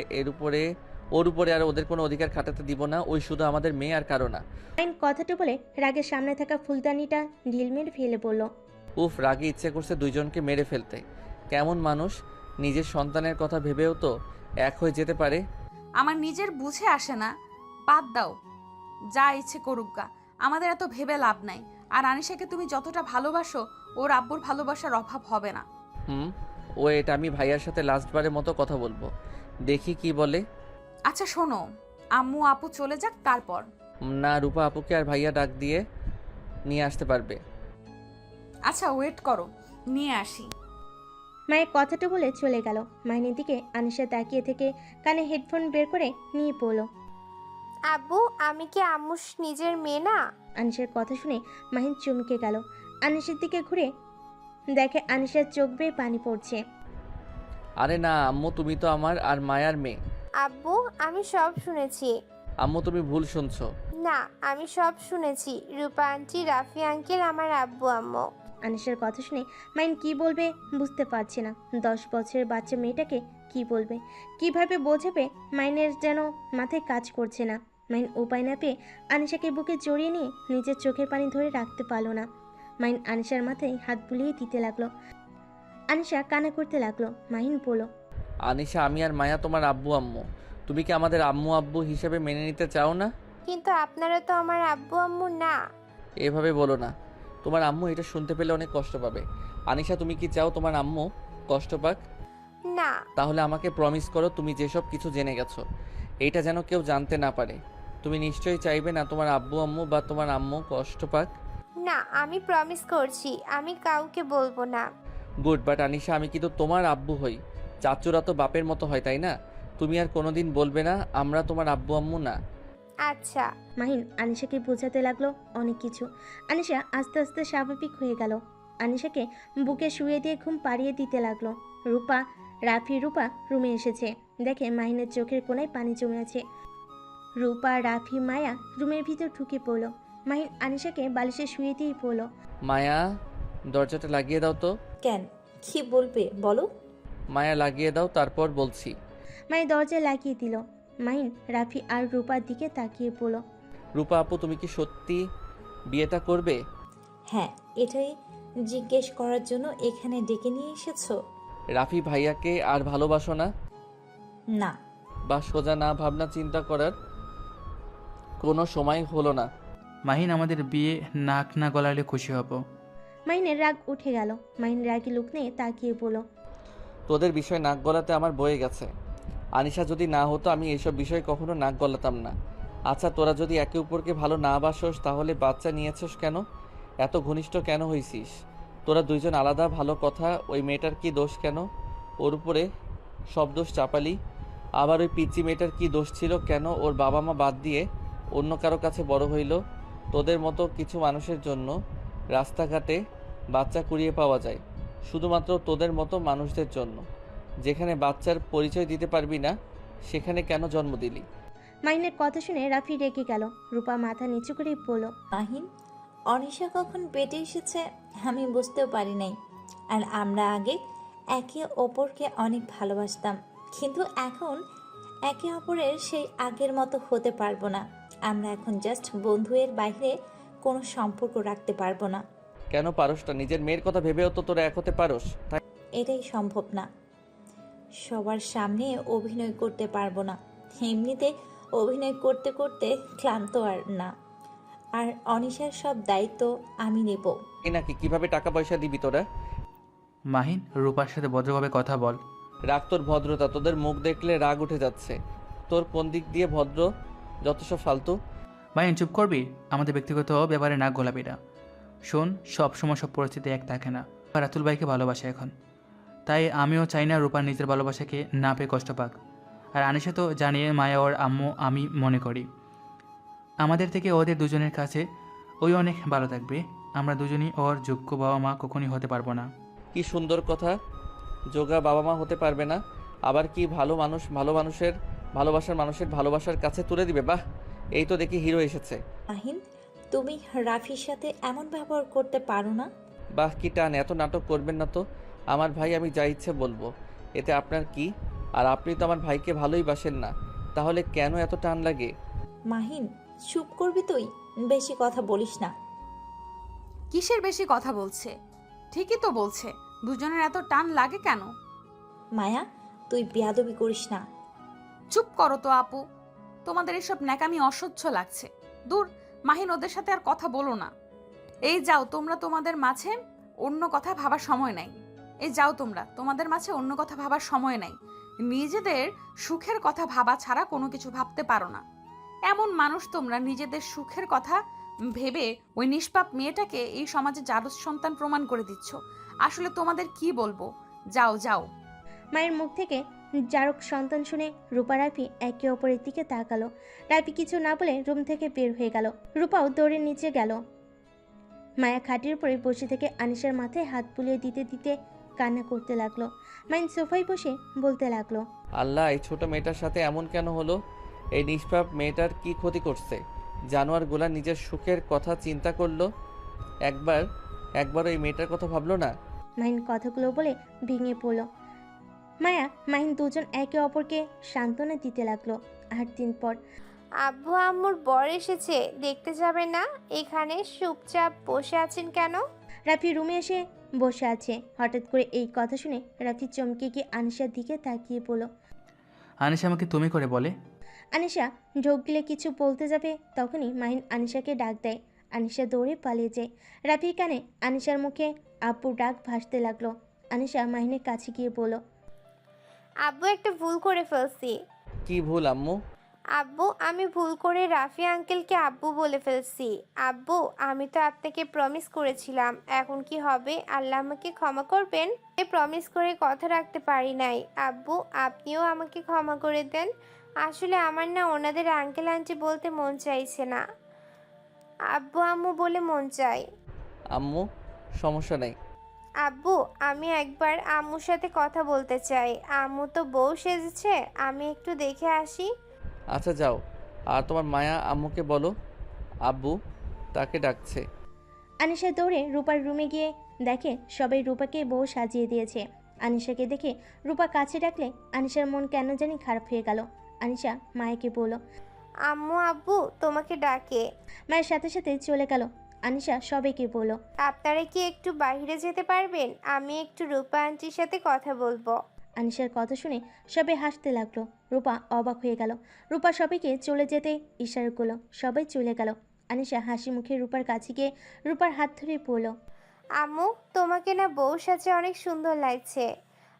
ওর উপরে আর ওদের কোনো অধিকার খাটাতে দিব না। ওই শুধু আমাদের মেয়ে আর কারো না। মাইন কথাটা বলে রাগের সামনে থাকা ফুলদানিটা ঢিল মেরে ফেলে বলল, উফ, রাগে ইচ্ছে করছে দুইজনকে মেরে ফেলতে। কেমন মানুষ, নিজের সন্তানের কথা ভেবেও তো এক হয়ে যেতে পারে। আমার নিজের বুঝে আসে না। বাদ দাও, যা ইচ্ছে করুক গা, আমাদের এত ভেবে লাভ নাই। আর আনিশাকে তুমি যতটা ভালোবাসো, ওর আব্বুর ভালোবাসার অভাব হবে না। এটা আমি ভাইয়ার সাথে লাস্টবারের মতো কথা বলবো, দেখি কি বলে। আচ্ছা শোনো, আম্মু আপু চলে যাক তারপর। না, রূপা আপুকে আর ভাইয়া ডাক দিয়ে নিয়ে আসতে পারবে। আচ্ছা ওয়েট করো, নিয়ে আসি। মায়ের কথাটা বলে চলে গেল। মাইনের দিকে আনিশা তাকিয়ে থেকে কানে হেডফোন বের করে নিয়ে পড়ল। আব্বু, আমি কি আম্মুর নিজের মেয়ে না? আনিশার কথা শুনে মাহিন চমকে গেল। আনিশার দিকে ঘুরে দেখে আনিশার চোখ বেয়ে পানি পড়ছে। আরে না আম্মু, তুমি তো আমার আর মায়ার মেয়ে। আব্বু, আমি সব শুনেছি। আম্মু তুমি ভুল শুনছো। না, আমি সব শুনেছি। রূপা আন্টি, রাফি আঙ্কেল আমার আব্বু আম্মু। আনিশার কথা শুনে মাইন কি বলবে বুঝতে পারছে না। 10 বছরের বাচ্চা মেয়েটাকে কি বলবে, কিভাবে বোঝাবে, মাইনের যেন মাথায় কাজ করছে না। মাইন উপায় না পেয়ে আনিশাকে বুকে জড়িয়ে নিয়ে নিজের চোখের পানি ধরে রাখতে পারলো না। মাইন আনিশার মাথায় হাত বুলিয়ে দিতে লাগলো। আনিশা কান্না করতে লাগলো। মাহিন বলল, আনিশা, আমি আর মায়া তোমার আব্বু আম্মু। তুমি কি আমাদের আম্মু আব্বু হিসেবে মেনে নিতে চাও না? কিন্তু আপনারা তো আমার আব্বু আম্মু না। এভাবে বলো না, তোমার আম্মু এটা শুনতে পেলে অনেক কষ্ট পাবে। আনিশা, তুমি কি চাও তোমার আম্মু কষ্ট পাক? না। তাহলে আমাকে প্রমিস করো, তুমি যেসব কিছু জেনে গেছো এইটা যেন কেউ জানতে না পারে। তুমি নিশ্চয়ই চাইবে না তোমার আব্বু আম্মু বা তোমার আম্মু কষ্ট পাক। না, আমি প্রমিস করছি, আমি কাউকে বলবো না। গুড, বাট আনিশা, আমি কিন্তু তোমার আব্বু হই। চাচুরা তো বাপের মতো হয়, তাই না? তুমি আর কোনোদিন বলবে না আমরা তোমার আব্বু আম্মু না। আচ্ছা। মাহিন আনিশাকে বোঝাতে লাগলো অনেক কিছু। আনিশা আস্তে আস্তে স্বাভাবিক হয়ে গেল। আনিশাকে বুকে শুয়ে দিয়ে ঘুম পাড়িয়ে দিতে লাগলো। রূপা রুমে এসেছে। দেখে মাহিনের চোখের কোণায় পানি জমে আছে। রূপা, রাফি, মায়া রুমের ভিতর ঢুকে পড়লো। মাহিন আনিশাকে বালিশে শুয়ে দিয়েই পড়লো, মায়া, দরজাটা লাগিয়ে দাও তো। কেন, কি বলবে বলো? মায়া লাগিয়ে দাও, তারপর বলছি। মায়ের দরজায় লাগিয়ে দিল। মাহিন রাফি আর রূপার দিকে তাকিয়ে পড়ল। রূপা আপু, তুমি কি সত্যি বিয়েটা করবে? হ্যাঁ, এটাই জিজ্ঞেস করার জন্য এখানে ডেকে নিয়ে এসেছো? রাফি ভাইয়াকে আর ভালোবাসো না? না। বা সোজা না ভাবনা চিন্তা করার কোনো সময় হলো না? মাহিন, আমাদের বিয়ে নাক না গলালে খুশি হব। মাহিনের রাগ উঠে গেল। মাহিন রাগী লোক নিয়ে তাকিয়ে পড়ল। তোদের বিষয় নাক গলাতে আমার বয়ে গেছে। আনিশা যদি না হতো আমি এইসব বিষয়ে কখনো নাক গলাতাম না। আচ্ছা, তোরা যদি একে অপরকে ভালো না বাসোস তাহলে বাচ্চা নিয়েছিস কেন? এত ঘনিষ্ঠ কেন হইছিস? তোরা দুইজন আলাদা, ভালো কথা। ওই মেয়েটার কি দোষ? কেন ওর উপরে সব দোষ চাপালি? আবার ওই পিচ্চি মেয়েটার কি দোষ ছিল? কেন ওর বাবা মা বাদ দিয়ে অন্য কারো কাছে বড় হইল? তোদের মতো কিছু মানুষের জন্য রাস্তাঘাটে বাচ্চা কুড়িয়ে পাওয়া যায়, শুধুমাত্র তোদের মতো মানুষদের জন্য। যেখানে বাচ্চার পরিচয় দিতে পারবি না সেখানে কেন জন্ম দিলি? মাহিনের কথা শুনে রাফি রেগে গেল। রূপা মাথা নিচু করে পড়ল। মাহিন, অনিশা কখন পেটে এসেছে আমি বুঝতেও পারি নাই। আর আমরা আগে একে অপরকে অনেক ভালোবাসতাম, কিন্তু এখন একে অপরের সেই আগের মতো হতে পারবো না। আমরা এখন জাস্ট বন্ধু, এর বাইরে কোনো সম্পর্ক রাখতে পারবো না। কেন পারস না? নিজের মেয়ের কথা ভেবেও তো তোরা এক হতে পারস। তাই এটাই সম্ভব না। সবার সামনে অভিনয় করতে পারবো না। এমনিতে অভিনয় করতে করতে ক্লান্ত আর না। আর অনিশার সব দায়িত্ব আমি নেব। নাকি কিভাবে টাকা পয়সা দিবি তোরা? মাহিন, রূপার সাথে ভদ্রভাবে কথা বল। রাগ তোর ভদ্রতা। তোদের মুখ দেখলে রাগ উঠে যাচ্ছে। তোর কোন দিক দিয়ে ভদ্র? যত সব ফালতু। মাহিন, চুপ করবি? আমাদের ব্যক্তিগত ব্যাপারে নাক গলাবি না। শোন, সবসময় সব পরিস্থিতি এক থাকে না। রাতুল ভাইকে ভালোবাসে এখন, তাই আমিও চাই না রূপা নিজের ভালোবাসাকে না পেয়ে কষ্ট পাক। আর আনিশা তো জানিয়ে মায়া ওর আম্মু, আমি মনে করি আমাদের থেকে ওদের দুজনের কাছে ওই অনেক ভালো থাকবে। আমরা দুজনই ওর যোগ্য বাবা মা কখনই হতে পারবো না। কি সুন্দর কথা! যোগা বাবা মা হতে পারবে না, আবার কি ভালো মানুষ ভালো মানুষের ভালোবাসার মানুষের ভালোবাসার কাছে তুলে দিবে? বাহ, এই তো দেখি হিরো এসেছে। মাহিন, তুমি রাফির সাথে এমন ব্যবহার করতে পারো না। বাহ, কি টান! এত নাটক করবেন না তো। আমার ভাই, আমি যা ইচ্ছে বলবো, এতে আপনার কি? আর আপনি তো আমার ভাইকে ভালোই বাসেন না, তাহলে কেন এত টান লাগে? মাহিন, চুপ করবি তুই? বেশি কথা বলিস না। কিসের বেশি কথা বলছে? ঠিকই তো বলছে। দুজনের এত টান লাগে কেন? মায়া, তুই বেয়াদবি করিস না। চুপ করো তো আপু, তোমাদের এসব ন্যাকামি অসহ্য লাগছে। দূর, মাহিন, ওদের সাথে আর কথা বলো না। এই যাও তোমরা, তোমাদের মাঝে অন্য কথা ভাবার সময় নাই। এই যাও তোমরা, তোমাদের মাঝে অন্য কথা ভাবার সময় নাই। নিজেদের সুখের কথা ভাবা ছাড়া কোনো কিছু ভাবতে পারো না। এমন মানুষ তোমরা, নিজেদের সুখের কথা ভেবে ওই নিষ্পাপ মেয়েটাকে এই সমাজে জারজ সন্তান প্রমাণ করে দিচ্ছ। আসলে তোমাদের কি বলবো? যাও যাও। মায়ের মুখ থেকে জারক সন্তান শুনে রূপা রাফি একে অপরের দিকে তাকালো। রাফি কিছু না বলে রুম থেকে বের হয়ে গেল। রূপাও দৌড়ে নিচে গেল। মায়া খাটের উপরে বসে থেকে আনিশার মাথায় হাত বুলিয়ে দিতে দিতে কান্না করতে লাগলো। মাইন সোফায় বসে বলতে লাগলো, আল্লাহ, এই ছোট মেয়েটার সাথে এমন কেন হলো? এই নিষ্পাপ মেয়েটার কি ক্ষতি করছে? জানোয়ারগুলা নিজের সুখের কথা চিন্তা করলো, একবার এই মেয়েটার কথা ভাবলো না। মাইন কথাগুলো বলে ভেঙে পড়ল। মায়া মাহিন দুজন একে অপরকে সান্ত্বনা দিতে লাগলো। 8 দিন পর আব্বু আম্মুর বর এসেছে, দেখতে যাবে না? এখানে চুপচাপ বসে আছেন কেন? রাফি রুমে এসে বসে আছে। হঠাৎ করে এই কথা শুনে রাফি চমকে গিয়ে আনিশার দিকে তাকিয়ে পড়ল। আনিশা আমাকে তুমি করে বলে? আনিশা ঢোক গিলে কিছু বলতে যাবে, তখনই মাহিন আনিশাকে ডাক দেয়। আনিশা দৌড়ে পালিয়ে যায়। রাফির কানে আনিশার মুখে আব্বুর ডাক ভাসতে লাগলো। আনিশা মাহিনের কাছে গিয়ে বলল, আব্বু, একটা ভুল করে ফেলছি। কি ভুল আম্মু? আব্বু, আমি ভুল করে রাফি আঙ্কেলকে আব্বু বলে ফেলছি। আব্বু, আমি তো আপনাকে প্রমিস করেছিলাম, এখন কি হবে? আল্লাহ আমাকে ক্ষমা করবেন। প্রমিস করে কথা রাখতে পারি নাই। আব্বু, আপনিও আমাকে ক্ষমা করে দেন। আসলে আমার না ওনাদের আঙ্কেল আন্টি বলতে মন চাইছে না, আব্বু আম্মু বলে মন চাই। আম্মু, সমস্যা নেই। আব্বু, আমি একবার আম্মুর সাথে কথা বলতে চাই। আম্মু তো বউ সেজেছে, আমি একটু দেখে আসি। আচ্ছা যাও, আর তোমার মায়া আম্মুকে বলো আব্বু তাকে ডাকছে। আনিশা দৌড়ে রূপার রুমে গিয়ে দেখে সবাই রূপাকে বউ সাজিয়ে দিয়েছে। আনিশাকে দেখে রূপা কাছে ডাকলে আনিশার মন কেন জানি খারাপ হয়ে গেল। আনিশা মায়াকে বলল। আম্মু আব্বু তোমাকে ডাকে। মায়ের সাথে সাথে চলে গেল। আনিশা সবাইকে বলল। আপনারা কি একটু বাইরে যেতে পারবেন? আমি একটু রূপা আন্টির সাথে কথা বলবো। আনিশার কথা শুনে সবাই হাসতে লাগলো। রূপা অবাক হয়ে গেল। রূপা সবাইকে চলে যেতে ইশারা করলো। সবাই চলে গেল। আনিশা হাসি মুখে রূপার কাছে গিয়ে রূপার হাত ধরে পড়ল। আম্মু তোমাকে না বউ সাজে অনেক সুন্দর লাগছে।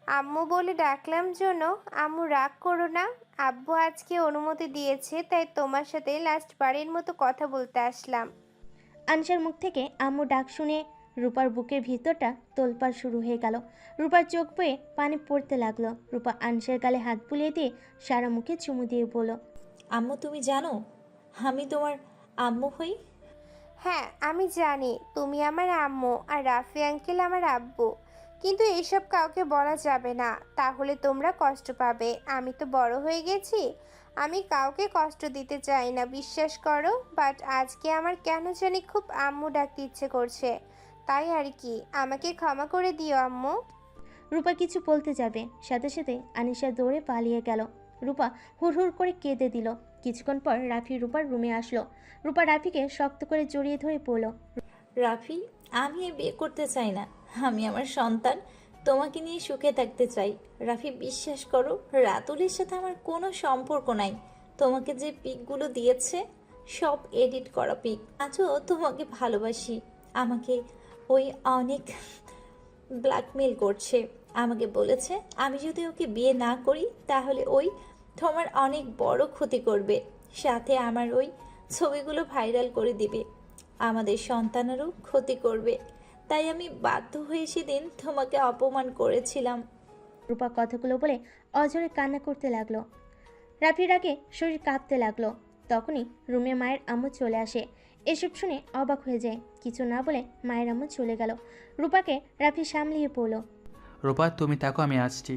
আম্মু বলে ডাকলাম জন্য আম্মু রাগ করো না। আব্বু আজকে অনুমতি দিয়েছে, তাই তোমার সাথে লাস্ট বারের মতো কথা বলতে আসলাম। আনিশার মুখ থেকে আম্মু ডাক শুনে রূপার বুকের ভিতরটা তোলপাড় শুরু হয়ে গেল। রূপার চোখ বয়ে পানি পড়তে লাগলো। রূপা আনিশার গালে হাত বুলিয়ে দিয়ে সারা মুখে চুমু দিয়ে বলল। আম্মু তুমি জানো আমি তোমার আম্মু হই? হ্যাঁ আমি জানি তুমি আমার আম্মু আর রাফি আঙ্কেল আমার আব্বু, কিন্তু এসব কাউকে বলা যাবে না, তাহলে তোমরা কষ্ট পাবে। আমি তো বড় হয়ে গেছি, আমি কাউকে কষ্ট দিতে চাই না, বিশ্বাস করো। বাট আজকে আমার কেন জানি খুব আম্মু ডাকতে ইচ্ছে করছে, তাই আর কি। আমাকে ক্ষমা করে দিও আম্মু। রূপা কিছু বলতে যাবে, সাথে সাথে আনিশা দৌড়ে পালিয়ে গেল। রূপা হুড় করে কেঁদে দিল। কিছুক্ষণ পর রাফি রূপার রুমে আসলো। রূপা রাফিকে শক্ত করে জড়িয়ে ধরে পড়ল। রাফি, আমি এ বিয়ে করতে চাই না। আমি আমার সন্তান তোমাকে নিয়ে সুখে থাকতে চাই। রাফি, বিশ্বাস করো রাতুলের সাথে আমার কোনো সম্পর্ক নাই। তোমাকে যে পিকগুলো দিয়েছে সব এডিট করা পিক। আজও তোমাকে ভালোবাসি। আমাকে ওই অনেক ব্ল্যাকমেল করছে। আমাকে বলেছে আমি যদি ওকে বিয়ে না করি তাহলে ওই তোমার অনেক বড় ক্ষতি করবে, সাথে আমার ওই ছবিগুলো ভাইরাল করে দিবে, আমাদের সন্তানেরও ক্ষতি করবে। তাই আমি বাধ্য হয়ে সেদিন তোমাকে অপমান করেছিলাম। রূপা কথাগুলো বলে অঝরে কান্না করতে লাগলো। রাফির আগে শরীর কাঁপতে লাগলো। তখনই রুমে মায়ের আম্মু চলে আসে। এসব শুনে অবাক হয়ে যায়। কিছু না বলে মায়ের আম্মু চলে গেল। রূপাকে রাফি সামলিয়ে পড়ল। রূপা তুমি থাকো, আমি আসছি।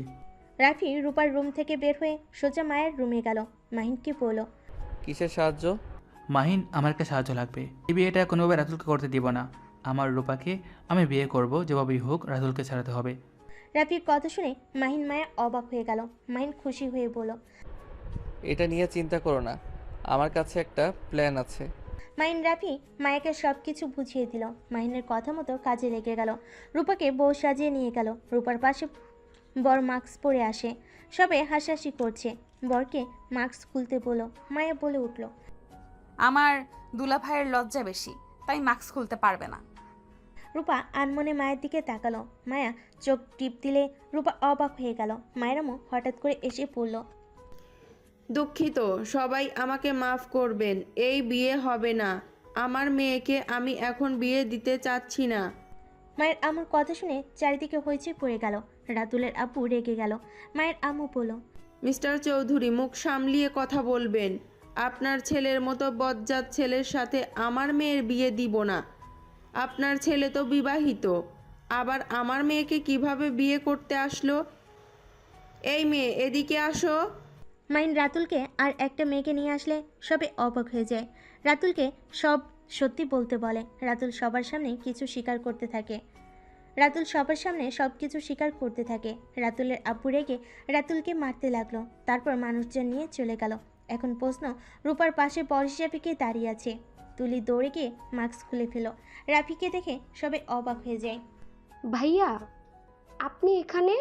রাফি রূপার রুম থেকে বের হয়ে সোজা মায়ের রুমে গেল। মাহিনকে বলল। কিসের সাহায্য? মাহিন, আমার একটা সাহায্য লাগবে। এই বিয়েটা কোনোভাবে রাতুলকে করতে দিব না। আমার রূপাকে আমি বিয়ে করব, যেভাবেই হোক রাতুলকে ছাড়াতে হবে। রাফির কথা শুনে মাহিন মায়া অবাক হয়ে গেল। মাহিন খুশি হয়ে বলল। এটা নিয়ে চিন্তা করো না, আমার কাছে একটা প্ল্যান আছে। মাহিন রাফি মায়াকে সব কিছু বুঝিয়ে দিল। মাহিনের কথা মতো কাজে লেগে গেল। রূপাকে বউ সাজিয়ে নিয়ে গেল। রূপার পাশে বর মাস্ক পরে আসে। সবে হাসাহাসি করছে। বরকে মাস্ক খুলতে বলল। মায়া বলে উঠল। আমার দুলাভাইয়ের লজ্জা বেশি, তাই মাস্ক খুলতে পারবে না। রূপা আনমনে মায়ের দিকে তাকালো। মায়া চোখ টিপ দিলে রূপা অবাক হয়ে গেল। মায়ের আম্মু হঠাৎ করে এসে পড়ল। দুঃখিত, সবাই আমাকে মাফ করবেন। এই বিয়ে হবে না। আমার মেয়েকে আমি এখন বিয়ে দিতে চাচ্ছি না। মায়ের আম্মুর কথা শুনে চারিদিকে হইচই পড়ে গেল। রাতুলের আব্বু রেগে গেল। মায়ের আম্মু বলল। মিস্টার চৌধুরী, মুখ সামলিয়ে কথা বলবেন। আপনার ছেলের মতো বজ্জাত ছেলের সাথে আমার মেয়ের বিয়ে দিব না। আপনার ছেলে তো বিবাহিত, আবার আমার মেয়েকে কিভাবে বিয়ে করতে আসলো? এই মেয়ে, এদিকে আসো। মাইন রাতুলকে আর একটা মেয়েকে নিয়ে আসলে সবে অবাক হয়ে যায়। রাতুলকে সব সত্যি বলতে বলে। রাতুল সবার সামনে কিছু স্বীকার করতে থাকে। রাতুলের আব্বু রেগে রাতুলকে মারতে লাগলো। তারপর মানুষজন নিয়ে চলে গেল। এখন প্রশ্ন, রূপার পাশে বর হিসাবে কে দাঁড়িয়ে আছে? তুলি দৌড়ে গিয়ে মাস্ক খুলে ফেলো। রাফিকে দেখে সবে অবাক হয়ে যায়। ভাইয়া, আপনি এখানে?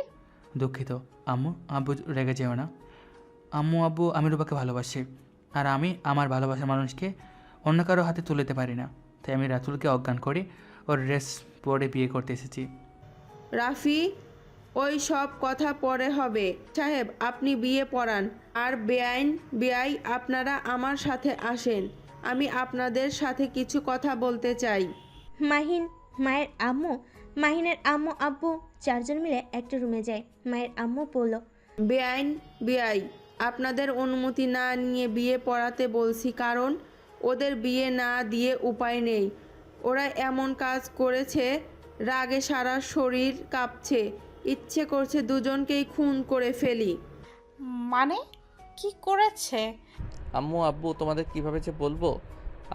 দুঃখিত আম্মু আব্বু, রেগে যেও না। আম্মু আব্বু, আমি রূপাকে ভালোবাসি, আর আমি আমার ভালোবাসার মানুষকে অন্য কারো হাতে তুলে দিতে পারি না। তাই আমি রাতুলকে অজ্ঞান করে ওর ড্রেস পরে বিয়ে করতে এসেছি। রাফি, ওই সব কথা পরে হবে। সাহেব, আপনি বিয়ে পড়ান। আর বেআই আপনারা আমার সাথে আসেন। আমি আপনাদের সাথে কিছু কথা বলতে চাই। মাহিনের আম্মু আব্বু চারজন মিলে একটা রুমে যায়। মায়ের আম্মু বলল। বেআই আপনাদের অনুমতি না নিয়ে বিয়ে পড়াতে বলছি, কারণ ওদের বিয়ে না দিয়ে উপায় নেই। ওরা এমন কাজ করেছে, রাগে সারা শরীর কাঁপছে। ইচ্ছে করছে দুজনকেই খুন করে ফেলি। মানে কি করেছে? আম্মু আব্বু, তোমাদের কিভাবে যে বলবো।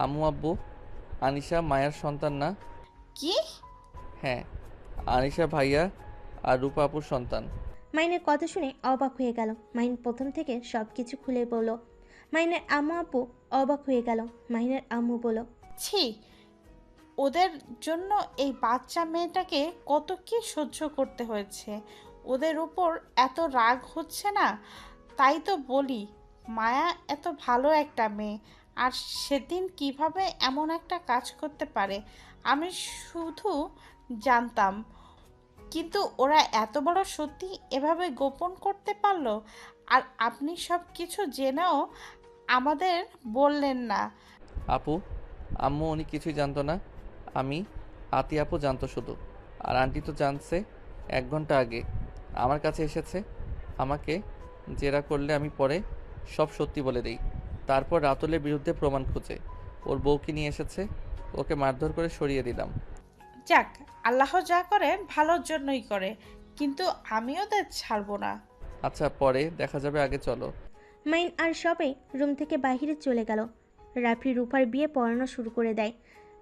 আম্মু আব্বু, আনিশা মায়ের সন্তান না? কি? হ্যাঁ, আনিশা ভাইয়া আর রূপা আপুর সন্তান। মাইনের কথা শুনে অবাক হয়ে গেল। মাইন প্রথম থেকে সব কিছু খুলে বলল। মাইনের আম্মু আপু অবাক হয়ে গেল। মাইনের আম্মু বলল, ছি, ওদের জন্য এই বাচ্চা মেয়েটাকে কত কি সহ্য করতে হয়েছে। ওদের উপর এত রাগ হচ্ছে না। তাই তো বলি, মায়া এত ভালো একটা মেয়ে, আর সেদিন কিভাবে এমন একটা কাজ করতে পারে আমি শুধু জানতাম, কিন্তু ওরা এত বড় সত্যি এভাবে গোপন করতে পারলো। আর আপনি সব কিছু জেনেও আমাদের বললেন না। আপু, আম্মু উনি কিছুই জানতো না। আমি, আতি আপু জানতো শুধু। আর আন্টি তো জানছে 1 ঘন্টা আগে। আমার কাছে এসেছে আমাকে জেরা করলে আমি পরে সব সত্যি বলে দিই। তারপর রাতুলের বিরুদ্ধে প্রমাণ খুঁজে ওর বউকে নিয়ে এসেছে, ওকে মারধর করে সরিয়ে দিলাম। যাক, আল্লাহ যা করে ভালোর জন্যই করে, কিন্তু আমি ওদের ছাড়বো না। আচ্ছা, পরে দেখা যাবে, আগে চলো। মাইন আর সবাই রুম থেকে বাইরে চলে গেল। রাফি রূপার বিয়ে পড়ানো শুরু করে দেয়।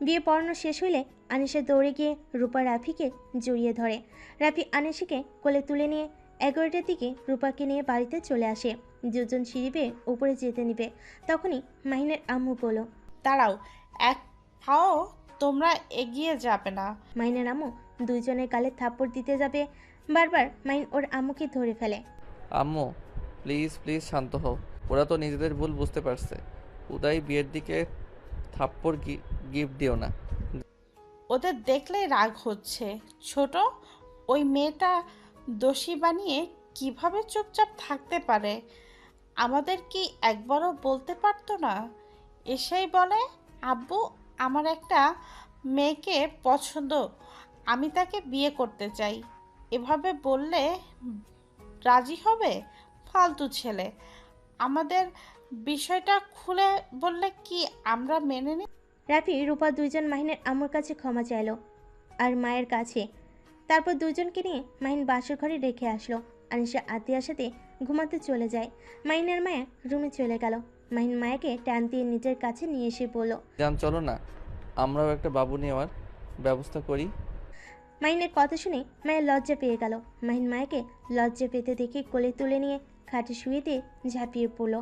বিয়ে পড়ানো শেষ হইলে আনিশা দৌড়ে গিয়ে রূপা রাফিকে জড়িয়ে ধরে। রাফি আনিশাকে কোলে তুলে নিয়ে 11টার দিকে রূপাকে নিয়ে বাড়িতে চলে আসে। দুজন সিঁড়ি বেয়ে উপরে যেতে নিবে, তখনই মাহিনের আম্মু বলল। দাঁড়াও, এক পাও তোমরা এগিয়ে যাবে না। মাইনের আম্মু দুইজনের গালে থাপ্পড় দিতে যাবে, বারবার মাইন ওর আম্মুকে ধরে ফেলে। আম্মু প্লিজ প্লিজ শান্ত হও, ওরা তো নিজেদের ভুল বুঝতে পারছে। উদয় বিয়ের দিকে থাপ্পড় গিফট দিও না। ওদের দেখলেই রাগ হচ্ছে। ছোট, ওই মেয়েটা দোষী বানিয়ে কিভাবে চুপচাপ থাকতে পারে? আমাদের কি একবারও বলতে পারতো না? এসেই বলে, আব্বু আমার একটা মেয়েকে পছন্দ, আমি তাকে বিয়ে করতে চাই। এভাবে বললে রাজি হবে? ফালতু ছেলে। আমাদের বিষয়টা খুলে বললে কি আমরা মেনে নিই? রাফি রূপা দুইজন মাহিনের আম্মুর কাছে ক্ষমা চাইলো আর মায়ের কাছে। তারপর দুজনকে নিয়ে মাহিন বাসর ঘরে রেখে আসলো। আনিশা আতিয়ার সাথে ঘুমাতে চলে যায়। মাহিনের মায়া রুমে চলে গেল। মাহিন মায়াকে টান দিয়ে নিজের কাছে নিয়ে এসে বলল, জান চলো না, আমরাও একটা বাবু নেওয়ার ব্যবস্থা করি। মাহিনের কথা শুনে মায়ের লজ্জা পেয়ে গেল। মাহিন মায়াকে লজ্জা পেতে দেখে কোলে তুলে নিয়ে খাটে শুয়ে দিয়ে ঝাঁপিয়ে পড়ল।